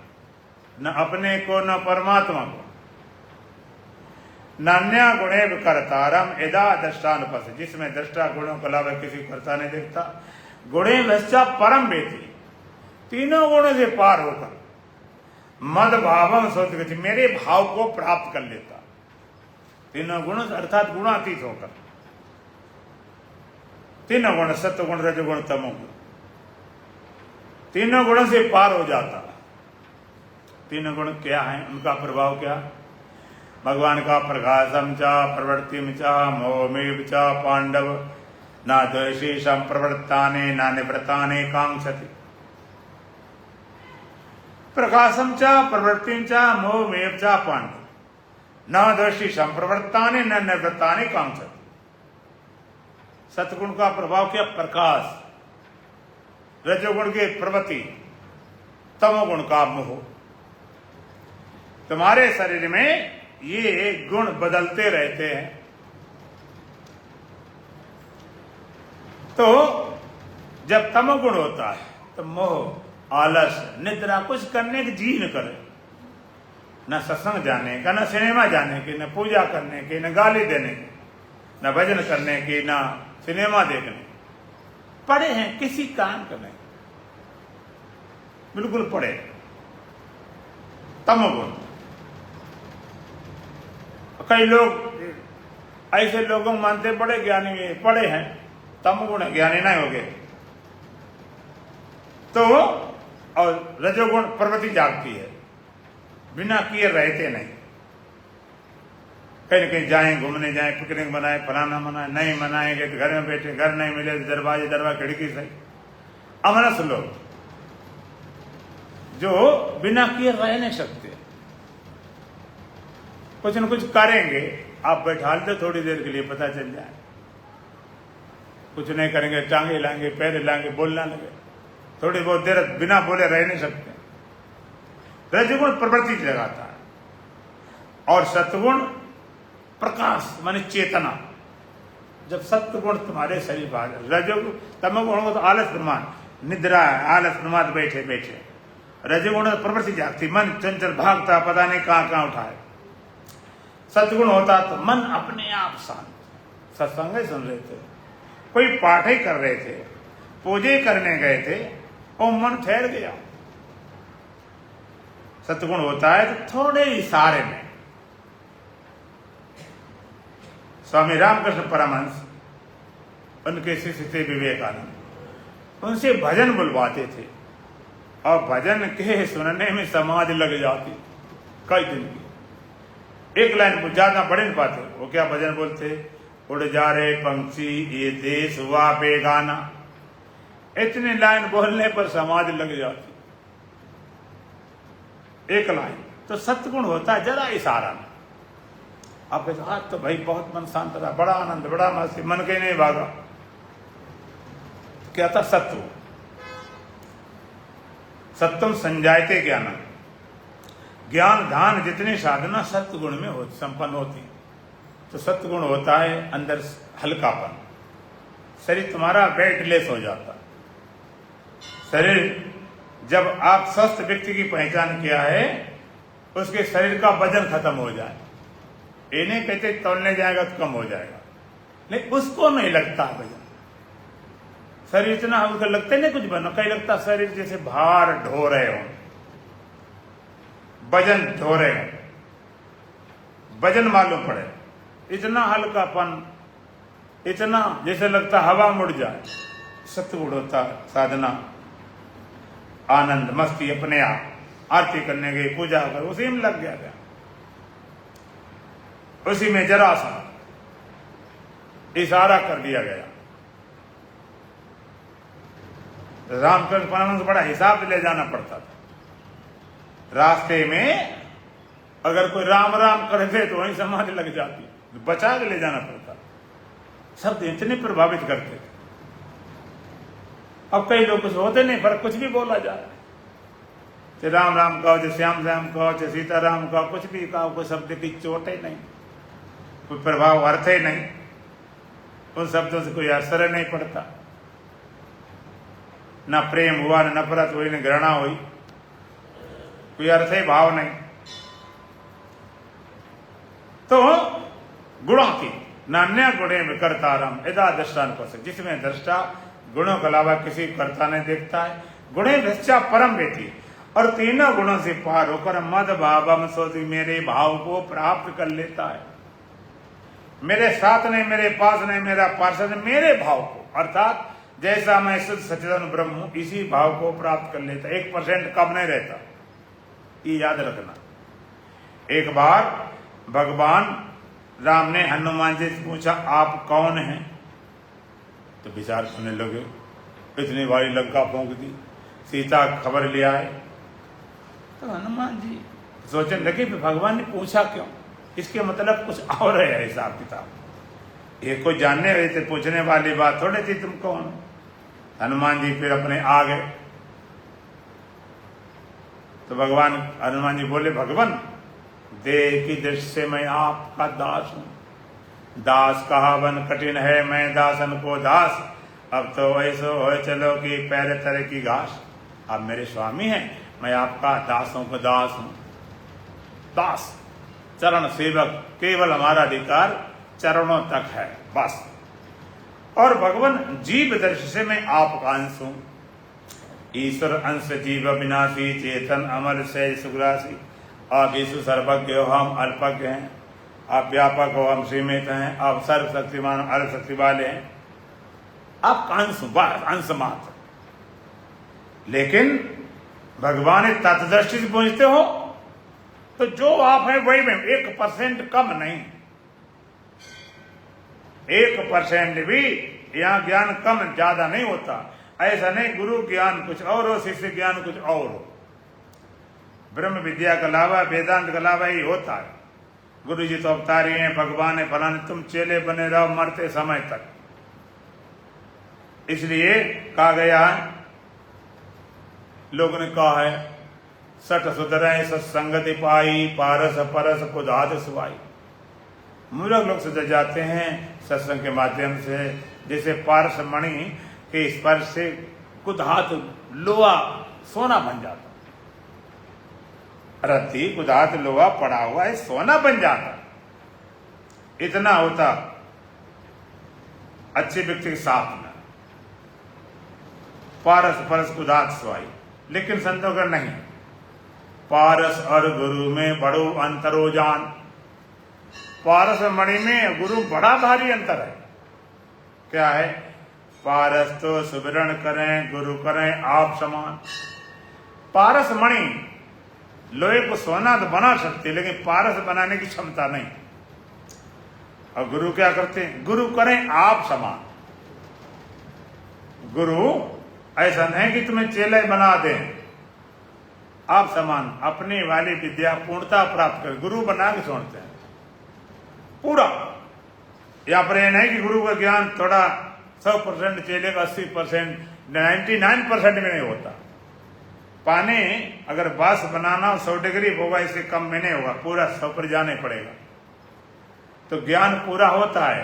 न अपने को न परमात्मा को। नान्या गुणे कर्तारम यदा दृष्टानुपश्यति, जिसमें दृष्टा गुणों के अलावा किसी कर्ता नहीं देखता। गुणेभ्यश्च परम वेति, तीनों गुणों से पार होकर मद भावम सोच, मेरे भाव को प्राप्त कर लेता। तीनों गुणों से अर्थात गुणातीत होकर, तीनों गुण सत्व गुण रजोगुण तमोगुण, तीनों गुणों से पार हो जाता। तीनों गुण क्या है, उनका प्रभाव क्या? भगवान का प्रकाशम च प्रवृत्तिम च मोहमेव च पांडव न द्वेषी संप्रवृत्ताने न निवृत्ताने कांक्षति। प्रकाशम च प्रवृत्तिम च मोहमेव च पांडव न द्वेषी संप्रवृत्ताने न निवृत्ताने कांक्षति। सतगुण का प्रभाव क्या? प्रकाश, रजोगुण की प्रवृत्ति, तमोगुण का मोह। तुम्हारे शरीर में ये गुण बदलते रहते हैं। तो जब तमोगुण होता है तो मोह, आलस, निद्रा, कुछ करने की जी न करे, न सत्संग जाने का, न सिनेमा जाने की, न पूजा करने की, न गाली देने की, न भजन करने की, न सिनेमा देखने। पड़े हैं किसी काम का नहीं, बिल्कुल पड़े। तमोगुण कई लोग ऐसे लोगों को मानते बड़े ज्ञानी पढ़े हैं, तमगुण ज्ञानी नहीं हो गए। तो और रजोगुण प्रवृत्ति जागती है, बिना किए रहते नहीं। कहीं न कहीं जाएं, घूमने जाएं, पिकनिक बनाए, फलाना मनाए, नहीं मनाएंगे तो घर में बैठे, घर नहीं मिले तो दरवाजे खिड़की से। अमनस लोग जो बिना किए रह नहीं सकते, कुछ न कुछ करेंगे, आप बैठा दो थोड़ी देर के लिए, पता चल जाए। कुछ नहीं करेंगे, टांगे लाएंगे, पैर लाएंगे, बोलना लगे, थोड़ी बहुत देर बिना बोले रह नहीं सकते। रजगुण प्रवृत्ति जगाता है और सत्वगुण प्रकाश माने चेतना। जब सत्वगुण तुम्हारे शरीर पर, रजोगुण तमोगुण को तो आलस प्रमाण, निद्रा है, आलस प्रमाण, बैठे बैठे। रजोगुण प्रवृत्ति जागती, मन चंचल भागता, पता नहीं कहाँ उठाए। सत्गुण होता तो मन अपने आप शांत। सत्संग ही सुन रहे थे, कोई पाठ ही कर रहे थे, पूजे करने गए थे और मन ठहर गया। सत्गुण होता है तो थोड़े इशारे में। स्वामी रामकृष्ण परमहंस, उनके शिष्य थे विवेकानंद, उनसे भजन बुलवाते थे और भजन के सुनने में समाधि लग जाती कई दिन की। एक लाइन को ज्यादा पढ़ नहीं पाते, वो क्या भजन बोलते, उड़ जा रहे पंछी ये देश हुआ बेगाना। इतनी लाइन बोलने पर समाधि लग जाती, एक लाइन। तो सत्गुण होता है जरा इशारा में। आप कहते आज तो भाई बहुत मन शांत रहा, बड़ा आनंद, बड़ा मस्ती, मन के नहीं भागा। क्या था सत्व। सत्वम संजायते ज्ञानम। ज्ञान ध्यान जितनी साधना सत्गुण में संपन्न होती। तो सत्गुण होता है अंदर हल्कापन, शरीर तुम्हारा वेटलेस हो जाता। शरीर जब आप स्वस्थ व्यक्ति की पहचान किया है, उसके शरीर का वजन खत्म हो जाए। ये नहीं कहते तोड़ने जाएगा तो कम हो जाएगा, नहीं, उसको नहीं लगता वजन। शरीर इतना हल्का लगता है, नहीं कुछ बनो, कहीं लगता शरीर जैसे भार ढो रहे हो, वजन ढो रहे हो, वजन मालूम पड़े। इतना हल्कापन, इतना जैसे लगता हवा मुड़ जाए। सत्गुण होता साधना, आनंद मस्ती अपने आप। आरती करने गए, पूजा कर, उसी में लग गया, उसी में जरा सा इशारा कर दिया गया। रामकृष्ण परमहंस बड़ा हिसाब ले जाना पड़ता था। रास्ते में अगर कोई राम राम करते तो वहीं समाधि लग जाती, बचा के ले जाना पड़ता। शब्द इतने प्रभावित करते थे। अब कई लोग कुछ होते नहीं, पर कुछ भी बोला जाए, चाहे राम राम कहो, चाहे श्याम श्याम कहो, चाहे सीताराम कहो, कुछ भी कहो, कोई शब्द की चोट ही नहीं, कोई प्रभाव अर्थ ही नहीं, उन शब्दों से कोई असर नहीं पड़ता। न प्रेम हुआ, न नफरत हुई, न घृणा हुई, कोई अर्थ ही भाव नहीं। तो गुणों की नान्य गुणे में कर्तारम यदा दृष्टान पर, जिसमें दृष्टा गुणों के अलावा किसी कर्ता नहीं देखता है। गुणे दृष्टा परम बेटी, और तीनों गुणों से पार होकर मद भावम सोती, मेरे भाव को प्राप्त कर लेता है। मेरे साथ नहीं, मेरे पास नहीं, मेरा पार्षद, मेरे भाव को, अर्थात जैसा मैं शुद्ध सच्चिदानंद ब्रह्म हूं, इसी भाव को प्राप्त कर लेता। 1% कम नहीं रहता, ये याद रखना। एक बार भगवान राम ने हनुमान जी से पूछा, आप कौन हैं? तो विचार करने लगे, इतनी बड़ी लंका फूंक दी, सीता खबर ले आए। तो हनुमान जी सोचने लगे भगवान ने पूछा क्यों, इसके मतलब कुछ और है हिसाब किताब। ये कोई जानने रहे थे, पूछने वाली बात थोड़ी थी, तुम कौन? हनुमान जी फिर अपने आ गए। तो भगवान हनुमान जी बोले, भगवान देह की दृष्टि से मैं आपका दास हूं। दास कहावन कठिन है, मैं दासन को दास। अब तो ऐसा हो चलो कि पैर तरे की घास। आप मेरे स्वामी हैं, मैं आपका दासों का दास हूं। दास चरण सेवक, केवल हमारा अधिकार चरणों तक है, बस। और भगवान जीव दृष्टि से मैं आपका अंश हूं। ईश्वर अंश जीव विनाशी, चेतन अमर से सुग्रासी। आगेशु सर्वज्ञ हम अल्पज्ञ हैं, आप व्यापक हो, हम सीमित हैं, आप सर्वशक्तिमान अर्ध शक्ति वाले हैं, आप अंश मात्र। लेकिन भगवान तत्दृष्टि से पहुंचते हो तो जो आप हैं वही में, 1% कम नहीं, 1% भी यहाँ ज्ञान कम ज्यादा नहीं होता। ऐसा नहीं गुरु ज्ञान कुछ और हो, शिष्य ज्ञान कुछ और हो। ब्रह्म विद्या का लावा, वेदांत का लावा ही होता है। गुरु जी तो अवतारी हैं, भगवान है, फलाने, तुम चेले बने रहो मरते समय तक। इसलिए कहा गया है, लोगों ने कहा है, सठ सुधरें सत्संगति पाई, पारस परस कुदात सुवाई। मूर्ख लोग सुधर जाते हैं सत्संग के माध्यम से। जैसे पारस मणि के स्पर्श से कुदात लोहा सोना बन जाता, रत्ती कुदात लोहा पड़ा हुआ है सोना बन जाता। इतना होता अच्छे व्यक्ति के साथ में, पारस परस कुदात सुवाई। लेकिन संतों का नहीं, पारस और गुरु में बड़ो अंतरो जान। पारस मणि में गुरु बड़ा भारी अंतर है। क्या है? पारस तो सुमिरन करें, गुरु करें आप समान। पारस मणि लोहे को सोना तो बना सकते, लेकिन पारस बनाने की क्षमता नहीं। और गुरु क्या करते हैं? गुरु करें आप समान। गुरु ऐसा नहीं कि तुम्हें चेले बना दें, आप समान अपने वाली विद्या पूर्णता प्राप्त कर गुरु बना के छोड़ते हैं पूरा। या पर यह नहीं कि गुरु का ज्ञान थोड़ा 100% चेले का 80%, 99% में नहीं होता। पानी अगर बास बनाना 100 डिग्री होगा, इससे कम में नहीं होगा, पूरा 100 पर जाने पड़ेगा। तो ज्ञान पूरा होता है,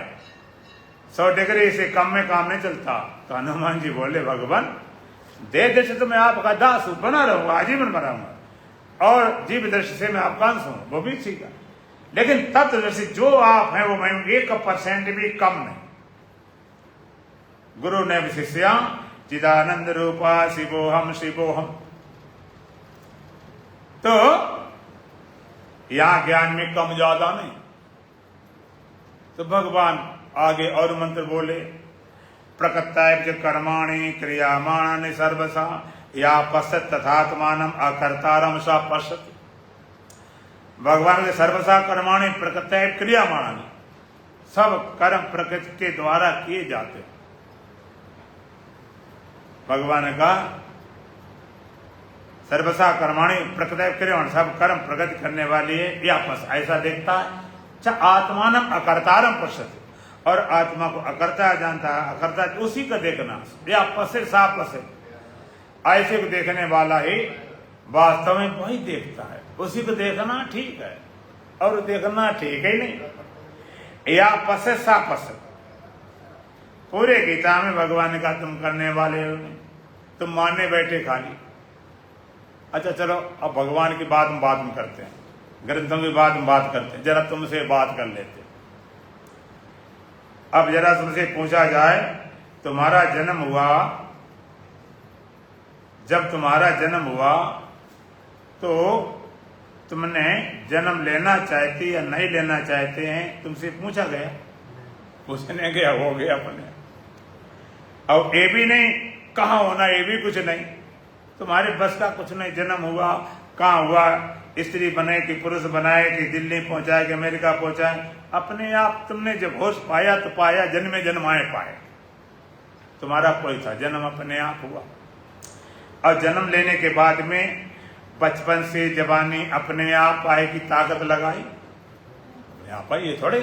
100 डिग्री से कम में काम नहीं चलता। तो हनुमान जी बोले, भगवान दे दृष्टि तो मैं आपका दास हूं, बना रहूंगा, आजीवन बनाऊंगा, और जीव दृष्टि से मैं आपका अंश हूं, वो भी ठीक है। लेकिन तत्व दृष्टि जो आप हैं वो मैं 1% भी कम नहीं। गुरु ने विशिष्या चिदानंद रूपा शिवोहम शिवोहम। तो यहां ज्ञान में कम ज्यादा नहीं। तो भगवान आगे और मंत्र बोले, प्रकृत्ताय कर्माणि क्रियामाणानि सर्वसा या पश्यत तथात्मानम अकर्तारम सा पश्यति। भगवान के सर्वसा कर्माणि प्रकृत्ताय क्रियामाणानि, सब कर्म प्रकृति के द्वारा किए जाते हैं। भगवान ने कहा सर्वसा कर्माणि प्रकृत्ताय क्रियामाणानि, सब कर्म प्रकृति करने वाली है। या पस ऐसा देखता है, आत्मानम अकर्तारम पश्यति, और आत्मा को अकर्ता जानता है, अकर्ता उसी का देखना। या पसे सा पसे, ऐसे को देखने वाला ही वास्तव में वही देखता है। उसी को देखना ठीक है और देखना ठीक ही नहीं। या पसे सा पसे, पूरे गीता में भगवान ने कहा तुम करने वाले हो नहीं, तुम मानने बैठे खाली। अच्छा चलो, अब भगवान की बात हम बाद में करते हैं, ग्रंथों की बात हम बात करते हैं। जरा तुमसे बात कर लेते हैं। अब जरा तुमसे पूछा जाए, तुम्हारा जन्म हुआ, जब तुम्हारा जन्म हुआ तो तुमने जन्म लेना चाहते या नहीं लेना चाहते हैं, तुमसे पूछा गया? पूछने गया, हो गया अपने। अब ये भी नहीं कहाँ होना, ये भी कुछ नहीं, तुम्हारे बस का कुछ नहीं। जन्म हुआ, कहाँ हुआ, स्त्री बने कि पुरुष बनाए कि दिल्ली पहुंचाए कि अमेरिका पहुंचाए, अपने आप तुमने जब होश पाया तो पाया, जन्मे जन्माए पाए। तुम्हारा कोई था, जन्म अपने आप हुआ। और जन्म लेने के बाद में बचपन से जवानी अपने आप आए की ताकत लगाई, अपने आप आई। ये थोड़े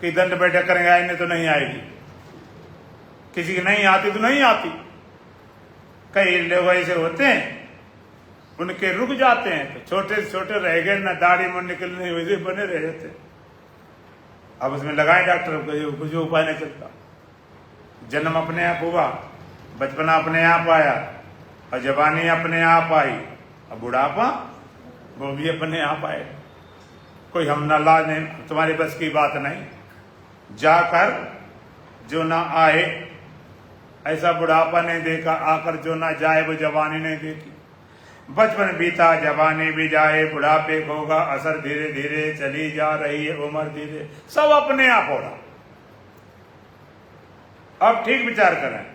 कि दंड बैठक करेंगे, आएंगे तो नहीं आएगी, किसी की नहीं आती तो नहीं आती। कई लोग ऐसे होते हैं, उनके रुक जाते हैं तो छोटे से छोटे रह गए ना, दाढ़ी मुंह निकलने वैसे बने रह जाते। अब उसमें लगाए डॉक्टर, कुछ उपाय नहीं चलता। जन्म अपने आप हुआ, बचपना अपने आप आया, और जवानी अपने आप आई, और बुढ़ापा वो भी अपने आप आए। कोई हम ना लाज नहीं, तुम्हारे बस की बात नहीं। जाकर जो ना आए, ऐसा बुढ़ापा नहीं देखा, आकर जो ना जाए वो जवानी नहीं देखी। बचपन बीता जवानी भी जाए, बुढ़ापे को होगा असर, धीरे धीरे चली जा रही है उम्र धीरे। सब अपने आप हो रहा। अब ठीक विचार करें,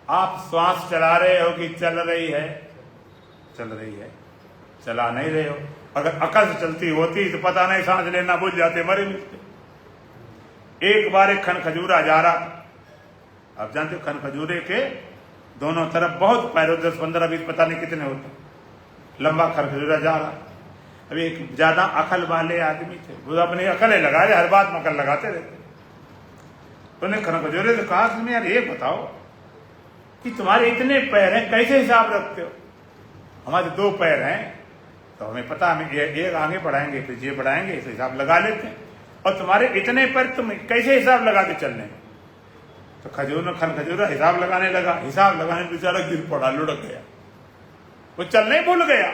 आप श्वास चला रहे हो कि चल रही है? चल रही है, चला नहीं रहे हो। अगर अकल से चलती होती तो पता नहीं, सांस लेना भूल जाते, मरे मिलते। एक बार एक खन खजूरा जा रहा, आप जानते हो खन खजूरे के दोनों तरफ बहुत पैर, 10, 15, 20 पता नहीं कितने होते, लंबा खन खजूरा जा रहा। अभी एक ज्यादा अकल वाले आदमी थे, वो अपनी अकलें लगाए, हर बात में अकल लगाते रहते। उन्हें खन खजूरे से कहा, तुम्हें यार ये बताओ कि तुम्हारे इतने पैर हैं, कैसे हिसाब रखते हो? हमारे 2 पैर हैं तो हमें पता, हमें एक आगे बढ़ाएंगे फिर ये बढ़ाएंगे, इसे हिसाब लगा लेते हैं। और तुम्हारे इतने पैर, तुम कैसे हिसाब लगाते चलने में? तो खन खजूरा हिसाब लगाने लगा। हिसाब लगाने बेचारा गिर पड़ा, लुढ़क गया, वो चलने भूल गया।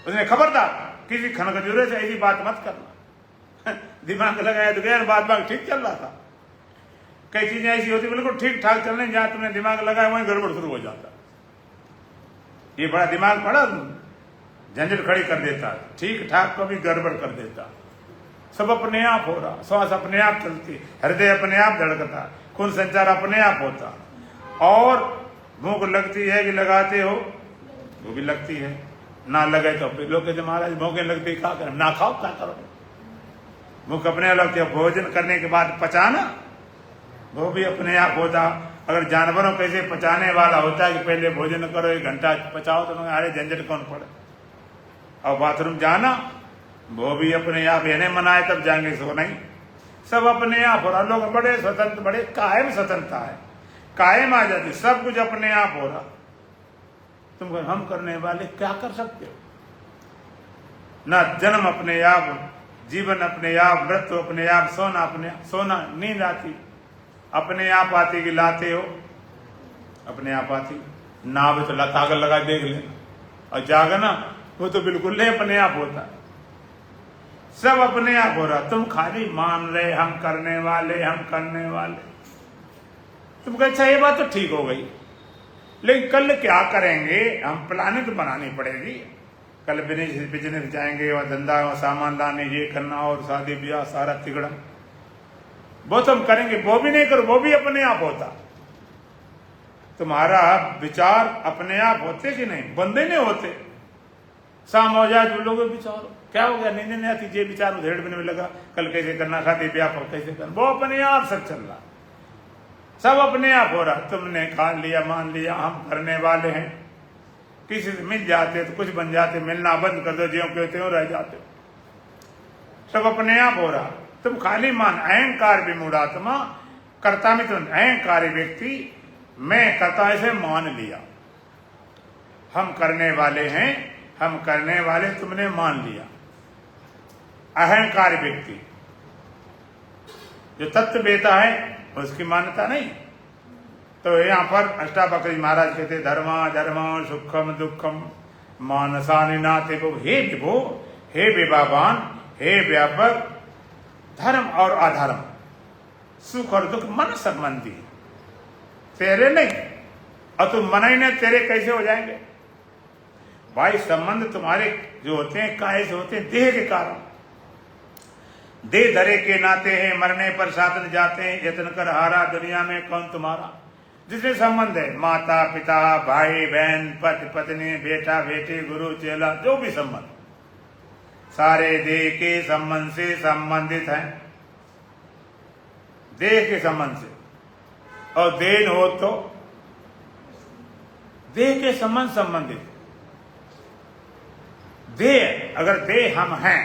उसने खबरदार किसी खन खजूरे से ऐसी बात मत करना। दिमाग लगाया तो गया, बात ठीक चल रहा था। कई चीजें ऐसी होती बिल्कुल ठीक ठाक चलने, जहां तुमने दिमाग लगाया वहीं गड़बड़ शुरू हो जाता। ये बड़ा दिमाग बड़ा झंझट खड़ी कर देता, ठीक ठाक को भी गड़बड़ कर देता। सब अपने आप हो रहा, श्वास अपने आप चलती, हृदय अपने आप धड़कता, खून संचार अपने आप होता। और भूख लगती है कि लगाते हो? वो भी लगती है। ना लगे तो फिर लोग कहते महाराज भूखें लगती, क्या करें? ना खाओ, क्या करो? भूख अपने आप लगती है। भोजन करने के बाद पचाना, वो भी अपने आप होता। अगर जानवरों कैसे पचाने वाला होता है कि पहले भोजन करो, 1 घंटा पचाओ, तो अरे झंझट कौन पड़े। और बाथरूम जाना, वो भी अपने आप, इन्हें मनाए तब जाएंगे, सो नहीं, सब अपने आप हो रहा। लोग बड़े स्वतंत्र, बड़े कायम स्वतंत्रता है, कायम आजादी, सब कुछ अपने आप हो रहा। तुम हम करने वाले क्या कर सकते हो? ना जन्म अपने आप, जीवन अपने आप, मृत्यु अपने आप, सोना अपने आप। सोना नींद आती अपने आप आती कि लाते हो? अपने आप आती। नाव तो ताकत लगा देख लेना, और जागना वो तो बिल्कुल नहीं अपने आप होता। सब अपने आप हो रहा। तुम खाली मान रहे हम करने वाले, हम करने वाले। तुम कहे अच्छा ये बात तो ठीक हो गई, लेकिन कल क्या करेंगे? हम प्लानिंग तो बनानी पड़ेगी। कल बिजनेस जाएंगे, वहां धंधा, वहां सामान लाने, ये करना, और शादी ब्याह सारा तिगड़ा, वो तो हम करेंगे। वो भी नहीं करो, वो भी अपने आप होता। तुम्हारा विचार अपने आप होते कि नहीं? बंदे नहीं होते। शाम हो जाए तो लोगों विचार क्या हो गया, नींद नहीं आती, ये विचार उधेड़ में लगा, कल कैसे करना, शादी ब्याह पर कैसे करना, वो अपने आप सब चल रहा, सब अपने आप हो रहा। तुमने खान लिया, मान लिया हम करने वाले हैं। किसी से मिल जाते तो कुछ बन जाते, मिलना बंद कर दो, ज्यों क्यों त्यों रह जाते। सब अपने आप हो रहा। तुम खाली मान, अहंकार विमूढ़ात्मा, कर्ता में तुम अहंकारी व्यक्ति, मैं कर्ता ऐसे मान लिया, हम करने वाले हैं, हम करने वाले तुमने मान लिया। अहंकारी व्यक्ति जो तत्व बेता है उसकी मान्यता नहीं। तो यहाँ पर अष्टावक्र महाराज कहते धर्मा धर्मा सुखम दुखम मानसानि नाते को। हे विभो, हे विभावान, हे व्यापक, धर्म और अधर्म, सुख और दुख मन संबंधी, तेरे नहीं। और तुम मन ही नहीं, तेरे कैसे हो जाएंगे भाई? संबंध तुम्हारे जो होते हैं काय से होते हैं? देह के कारण। देह धरे के नाते हैं, मरने पर साथ न जाते हैं, यत्न कर हारा दुनिया में कौन तुम्हारा। जिससे संबंध है, माता पिता, भाई बहन, पति पत्नी, बेटा बेटी, गुरु चेला, जो भी संबंध, सारे देह के संबंध से संबंधित हैं। देह के संबंध से। और देह हो तो देह के संबंध संबंधित। देह, अगर देह हम हैं,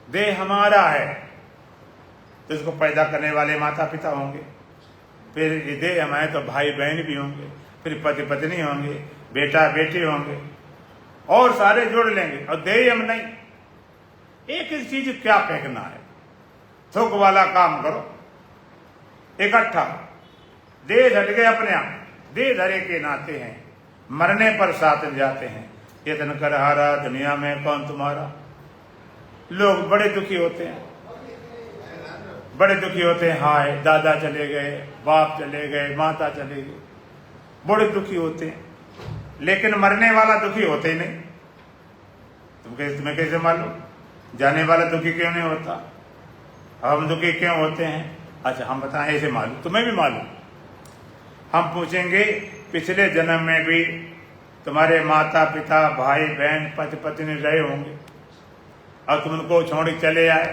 देह हमारा है, तो इसको पैदा करने वाले माता पिता होंगे, फिर ये देह हम हैं तो भाई बहन भी होंगे, फिर पति पत्नी होंगे, बेटा बेटी होंगे, और सारे जोड़ लेंगे। और देह हम नहीं। एक एक चीज क्या फेंकना है? थोक वाला काम करो इकट्ठा। देह धर गए अपने आप, देह धरे के नाते हैं, मरने पर साथ जाते हैं, यत्न कर हारा दुनिया में कौन तुम्हारा। लोग बड़े दुखी होते हैं, बड़े दुखी होते हैं। हाय दादा चले गए, बाप चले गए, माता चले गए, बड़े दुखी होते हैं। लेकिन मरने वाला दुखी होते ही नहीं। तुम्हें कैसे मालूम? जाने वाला दुखी क्यों नहीं होता? हम दुखी क्यों होते हैं? अच्छा हम बताएं, ऐसे मालूम, तुम्हें भी मालूम। हम पूछेंगे पिछले जन्म में भी तुम्हारे माता पिता भाई बहन पति पत्नी रहे होंगे और तुम उनको छोड़ के चले आए।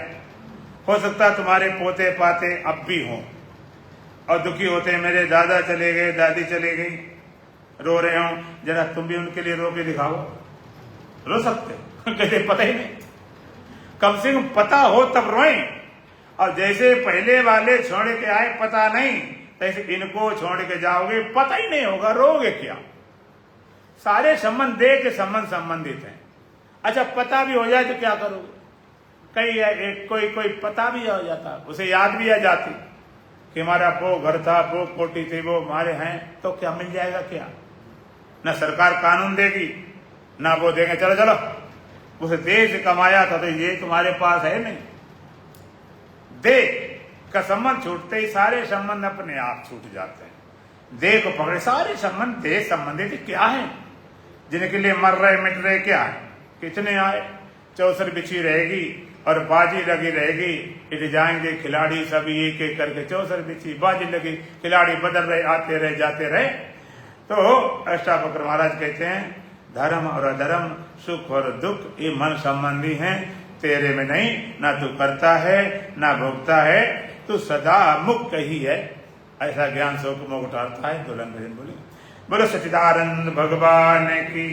हो सकता है तुम्हारे पोते पाते अब भी हों और दुखी होते हैं, मेरे दादा चले गए, दादी चले गई, रो रहे हो। जरा तुम भी उनके लिए रो के दिखाओ। रो सकते हो? कहते पता ही नहीं। कम से कम पता हो तब रोएं। और जैसे पहले वाले छोड़ के आए पता नहीं, तैसे इनको छोड़ के जाओगे पता ही नहीं होगा, रोगे क्या? सारे संबंध देह के संबंध संबंधित हैं। अच्छा पता भी हो जाए तो क्या करोगे? कई कोई पता भी हो जाता, उसे याद भी आ जाती कि हमारा वो घर था, वो कोठी थी, वो हमारे हैं, तो क्या मिल जाएगा? क्या ना सरकार कानून देगी ना वो देंगे, चलो चलो उसे देह से कमाया था तो ये तुम्हारे पास है नहीं। देह का संबंध छूटते ही सारे संबंध अपने आप छूट जाते हैं। देह को पकड़े सारे संबंध देह संबंधित क्या है? जिनके लिए मर रहे मिट रहे क्या है? कितने आए, चौसर बिछी रहेगी और बाजी लगी रहेगी, इट जाएंगे खिलाड़ी सभी एक एक करके, चौसर बिछी बाजी लगी, खिलाड़ी बदल रहे, आते रहे जाते रहे। तो अष्टावक्र महाराज कहते हैं धर्म और अधर्म, सुख और दुख ये मन संबंधी हैं, तेरे में नहीं। ना तू करता है ना भोगता है, तू सदा मुक्त ही है। ऐसा ज्ञान सो को मुख उठाता है। दुल्हन भजन बोले बोलो सच्चिदानंद भगवान की।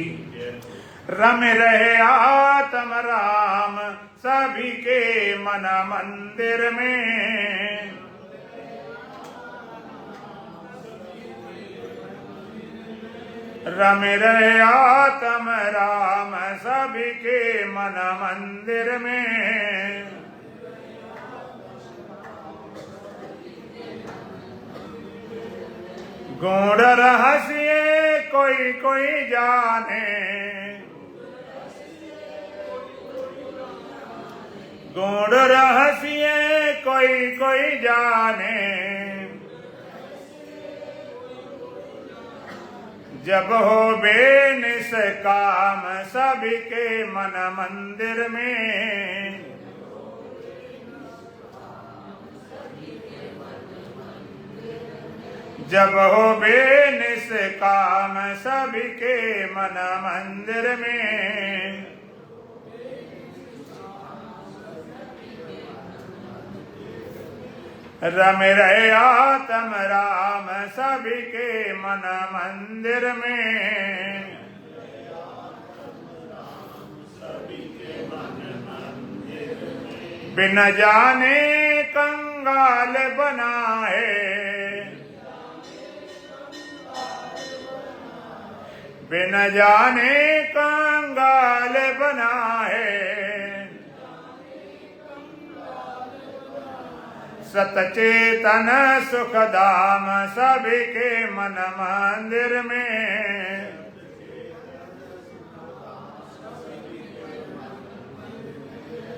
रम रहे आत्म राम सभी के मन मंदिर में, रम रहे आत्म राम सभी के मन मंदिर में। गूढ़ रहस्य कोई कोई जाने, गूढ़ रहस्य कोई कोई जाने, जब हो बेनिष्काम सभी के मन मंदिर में। जब हो बेनिष्काम सभी के मन मंदिर में। रम रहे आत्म राम सभी के मन मंदिर में। बिन जाने कंगाल बना है, बिन जाने कंगाल बना है। सतचेतन सुख धाम सभी के मन मंदिर में।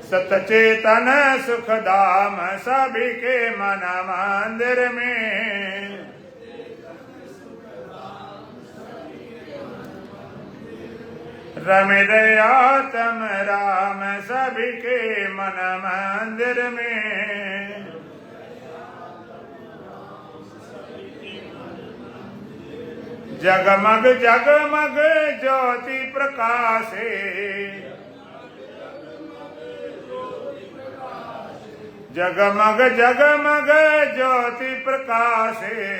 सतचेतन सुख धाम सभी के मन मंदिर में। रम रहे आत्म राम सभी के मन मंदिर में। जगमग जगमग ज्योति प्रकाशे, जगमग जगमग ज्योति प्रकाशे।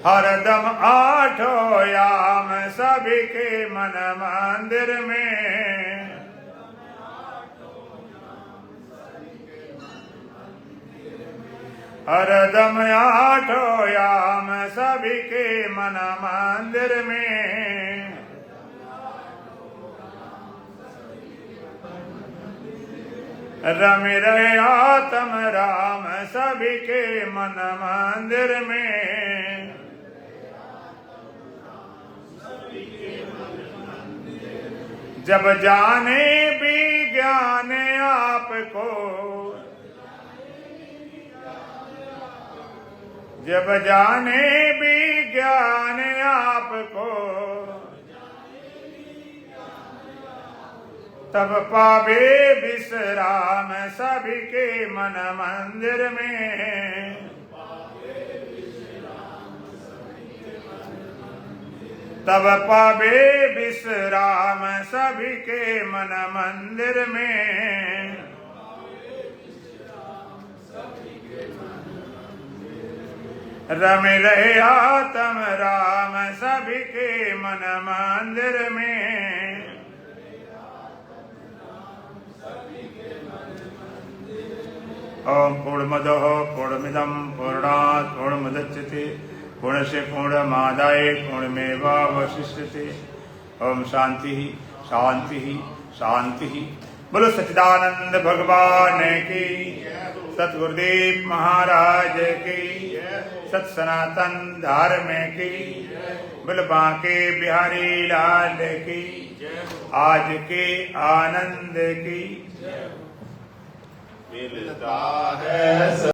हरदम आठों याम सभी के मन मंदिर में। हरदम आठों याम सभी के मन मंदिर में। रम रहे आत्म राम सभी के मन मंदिर में। जब जाने भी ज्ञान आपको, जब जाने विज्ञान आपको, तब पावे विश्राम सभी के मन मंदिर में। तब पावे विश्राम सभी के मन मंदिर में। रम रहे आत्म राम सभी के मन मंदिर में। ओम पूर्णमदः पूर्णमिदं पूर्णात् पूर्णमुदच्यते पूर्णस्य पूर्णमादाय पूर्णमेवावशिष्यते। ओम शांति शांति शांति। बोलो सच्चिदानंद भगवान की, सतगुरुदेव महाराज की, सत सनातन धर्म की, बोलो बांके बिहारी लाल की, आज के आनंद की। मिलता है